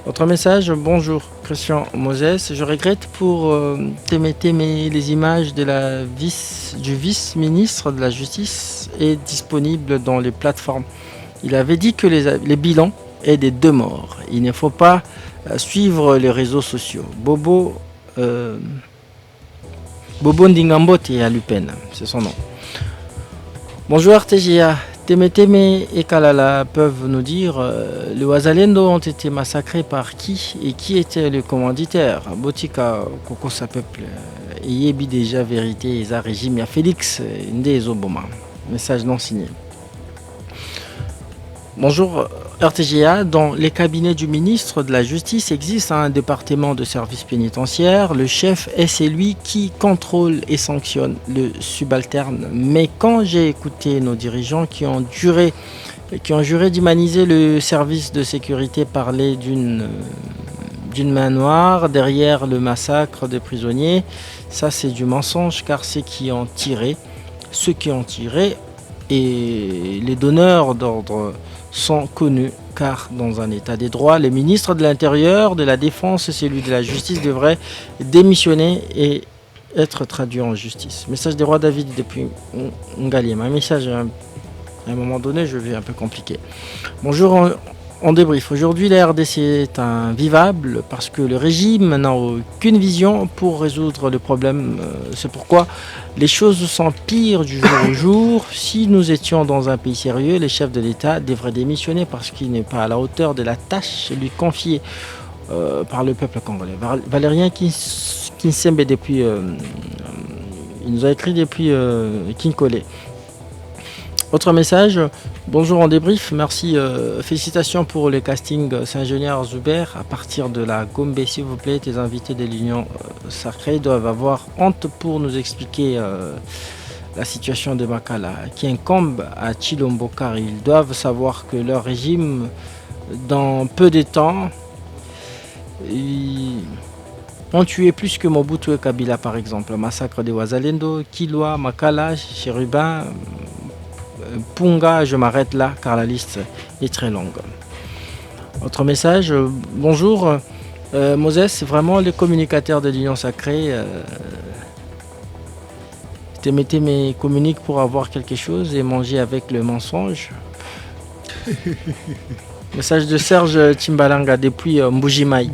Autre message, bonjour Christian Moses. Je regrette pour les images de du vice-ministre de la Justice est disponible dans les plateformes. Il avait dit que les bilans et des 2 morts. Il ne faut pas suivre les réseaux sociaux. Bobo Ndingambote à Lupin, c'est son nom. Bonjour RTGA. Temeteme et Kalala peuvent nous dire les Wazalendo ont été massacrés par qui et qui était le commanditaire. Botika Kokosa Peuple et Yebi déjà vérité et régime à Félix Ndé Obama. Message non signé. Bonjour RTGA, dans les cabinets du ministre de la Justice existe un département de service pénitentiaire. Le chef est celui qui contrôle et sanctionne le subalterne. Mais quand j'ai écouté nos dirigeants qui ont juré d'humaniser le service de sécurité parler d'une main noire derrière le massacre des prisonniers, ça c'est du mensonge car ceux qui ont tiré et les donneurs d'ordre sont connus car dans un état des droits, les ministres de l'Intérieur, de la Défense et celui de la Justice devraient démissionner et être traduits en justice. Message des rois David depuis Ngaliem. Un message à un moment donné, je vais un peu compliqué. Bonjour, on débrief. Aujourd'hui, la RDC est invivable parce que le régime n'a aucune vision pour résoudre le problème. C'est pourquoi les choses s'empirent du jour au jour. Si nous étions dans un pays sérieux, les chefs de l'État devraient démissionner parce qu'il n'est pas à la hauteur de la tâche lui confiée par le peuple congolais. Valérien Kinsembe depuis... il nous a écrit depuis Kinkole. Autre message, bonjour en débrief, merci, félicitations pour le casting Saint-Ingénieur Zuber. À partir de la Gombe, s'il vous plaît, tes invités de l'Union sacrée doivent avoir honte pour nous expliquer la situation de Makala qui incombe à Chilombo car ils doivent savoir que leur régime, dans peu de temps, ont tué plus que Mobutu et Kabila par exemple. Le massacre des Wazalendo, Kilwa, Makala, Chérubin, Punga, je m'arrête là car la liste est très longue. Autre message, bonjour Moses, vraiment les communicateurs de l'Union Sacrée Témétémé communique pour avoir quelque chose et manger avec le mensonge. Message de Serge Timbalanga depuis Mbujimaï.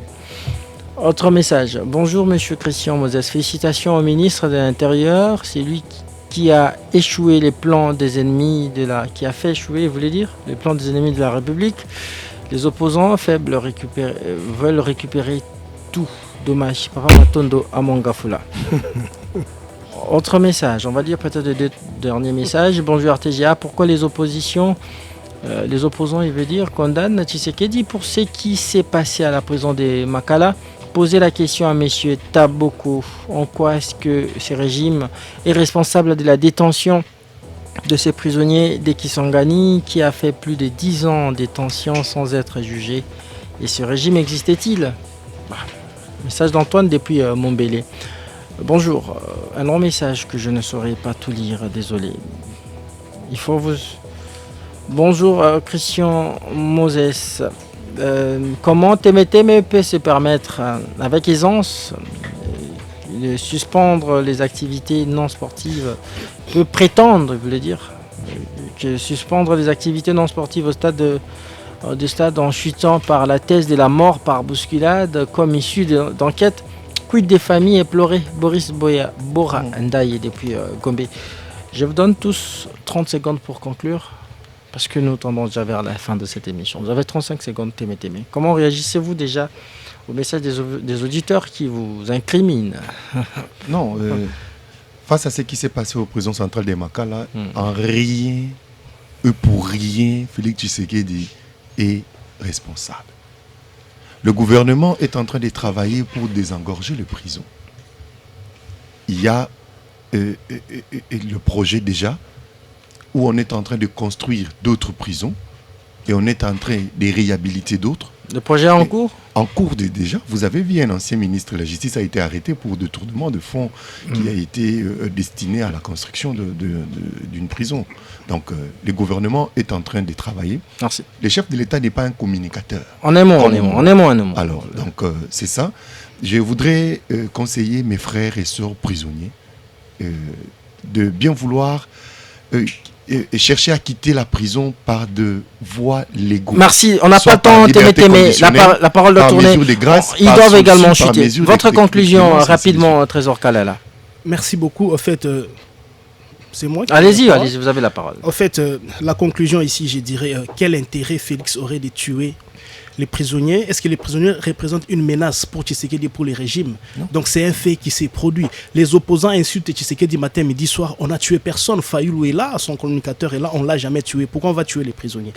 Autre message, bonjour monsieur Christian Moses, félicitations au ministre de l'Intérieur, c'est lui qui a échoué les plans des ennemis qui a fait échouer, vous voulez dire, les plans des ennemis de la République. Les opposants faibles veulent récupérer tout. Dommage. Paramatondo Amongafula. Autre message, on va dire peut-être les 2 derniers messages. Bonjour RTGA, pourquoi les opposants, il veut dire, condamnent Tshisekedi pour ce qui s'est passé à la prison de Makala? Poser la question à M. Taboko, en quoi est-ce que ce régime est responsable de la détention de ces prisonniers de Kisangani qui a fait plus de 10 ans en détention sans être jugé? Et ce régime existait-il? Message d'Antoine depuis Montbéliard. Bonjour, un long message que je ne saurais pas tout lire, désolé. Il faut vous... Bonjour Christian Moses. Comment Témétémé peut se permettre avec aisance de suspendre les activités non sportives, peut prétendre, vous voulez dire, que suspendre les activités non sportives au stade en chutant par la thèse de la mort par bousculade comme issue d'enquête Quid des familles éplorées? Boris Bora Ndaye depuis Gombe. Je vous donne tous 30 secondes pour conclure, parce que nous tendons déjà vers la fin de cette émission. Vous avez 35 secondes, Témé. Comment réagissez-vous déjà au message des auditeurs qui vous incriminent? Non, face à ce qui s'est passé aux prisons centrales des Makala, en rien, pour rien, Félix Tshisekedi est responsable. Le gouvernement est en train de travailler pour désengorger les prisons. Il y a le projet déjà où on est en train de construire d'autres prisons et on est en train de réhabiliter d'autres. Le projet est en cours? En cours déjà. Vous avez vu, un ancien ministre de la Justice a été arrêté pour détournement de fonds qui a été destiné à la construction d'une prison. Donc, le gouvernement est en train de travailler. Merci. Le chef de l'État n'est pas un communicateur. On est moins. Alors, donc, c'est ça. Je voudrais conseiller mes frères et sœurs prisonniers de bien vouloir et chercher à quitter la prison par de voies légaux. Merci, on n'a pas le temps, Témé. La parole doit tourner. Ils doivent également chuter. Votre conclusion rapidement, Trésor Kalala. Merci beaucoup. En fait, c'est moi qui... Allez-y, vous avez la parole. En fait, la conclusion ici, je dirais, quel intérêt Félix aurait de tuer les prisonniers? Est-ce que les prisonniers représentent une menace pour Tshisekedi, pour les régimes? Donc c'est un fait qui s'est produit. Les opposants insultent Tshisekedi matin, midi, soir. On n'a tué personne. Fayoulou est là, son communicateur est là, on ne l'a jamais tué. Pourquoi on va tuer les prisonniers?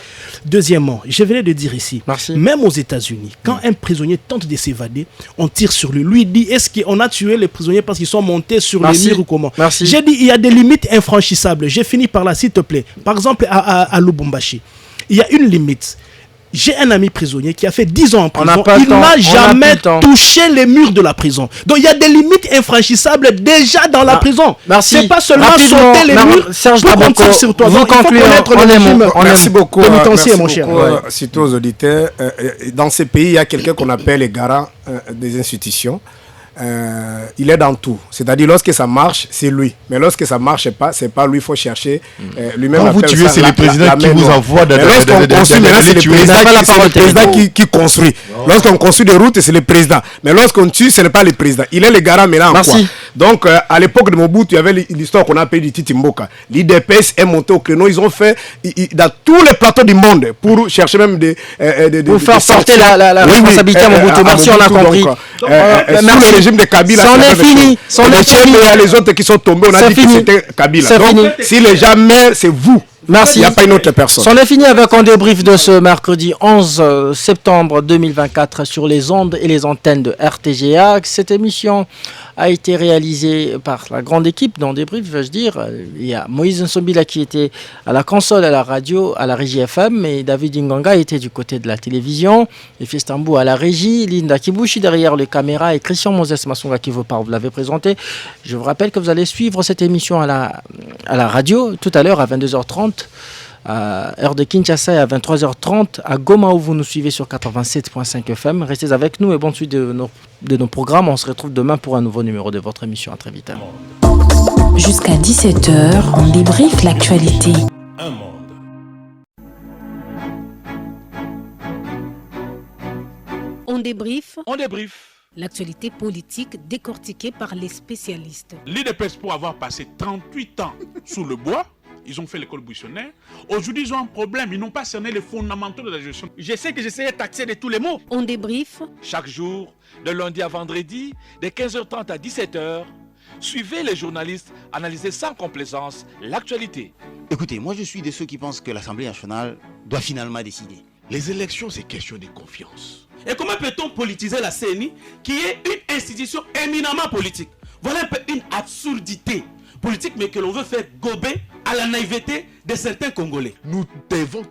Deuxièmement, je venais de dire ici, même aux États-Unis, quand un prisonnier tente de s'évader, on tire sur lui. Lui dit, est-ce qu'on a tué les prisonniers parce qu'ils sont montés sur les murs ou comment? J'ai dit, il y a des limites infranchissables. J'ai fini par là, s'il te plaît. Par exemple, à Lubumbashi, il y a une limite. J'ai un ami prisonnier qui a fait 10 ans en prison. Il n'a jamais touché les murs de la prison. Donc il y a des limites infranchissables déjà dans la prison. C'est pas seulement sauter les murs pour qu'on tire sur toi. Donc il faut connaître le régime. Merci beaucoup. Mon cher. Surtout aux auditeurs. Dans ces pays, il y a quelqu'un qu'on appelle les garants des institutions. Il est dans tout. C'est-à-dire, lorsque ça marche, c'est lui. Mais lorsque ça ne marche pas, c'est pas lui. Il faut chercher lui-même. Quand vous tuez, c'est le président qui vous envoie dans lorsqu'on construit, c'est le président qui construit. Lorsqu'on construit des routes, c'est le président. Mais lorsqu'on tue, ce n'est pas le président. Il est le garant maintenant. Merci. Donc, à l'époque de Mobutu, il y avait l'histoire qu'on a appelée du Titi Mboka. L'IDPS est monté au créneau. Ils ont fait dans tous les plateaux du monde pour chercher même pour faire porter la responsabilité à Mobutu. Merci, on a compris. Merci. De Kabila, c'en est fini. Il y a les autres qui sont tombés, on a dit que c'était Kabila. Donc, si les gens meurent, c'est vous. Merci. Il n'y a pas une autre personne. C'en est fini avec un débrief de ce mercredi 11 septembre 2024 sur les ondes et les antennes de RTGA. Cette émission a été réalisée par la grande équipe dans débrief, veux-je dire. Il y a Moïse Nsombila qui était à la console, à la radio, à la régie FM, et David Inganga était du côté de la télévision, et Fistambou à la régie, Linda Kibushi derrière les caméras et Christian Moses Masonga qui vous parle, vous l'avez présenté. Je vous rappelle que vous allez suivre cette émission à la radio tout à l'heure à 22h30. À heure de Kinshasa et à 23h30 à Goma où vous nous suivez sur 87.5 FM. Restez avec nous et bonne suite de nos programmes. On se retrouve demain pour un nouveau numéro de votre émission. À très vite. Jusqu'à 17h, on débriefe l'actualité. Un monde. On débriefe. L'actualité politique décortiquée par les spécialistes. L'IDPS, pour avoir passé 38 ans sous le bois, ils ont fait l'école buissonnaire. Aujourd'hui, ils ont un problème. Ils n'ont pas cerné les fondamentaux de la gestion. Je sais que j'essayais de taxer de tous les mots. On débriefe. Chaque jour, de lundi à vendredi, de 15h30 à 17h, suivez les journalistes analyser sans complaisance l'actualité. Écoutez, moi je suis de ceux qui pensent que l'Assemblée nationale doit finalement décider. Les élections, c'est question de confiance. Et comment peut-on politiser la CENI, qui est une institution éminemment politique? Voilà un peu une absurdité politique, mais que l'on veut faire gober à la naïveté de certains Congolais. Nous devons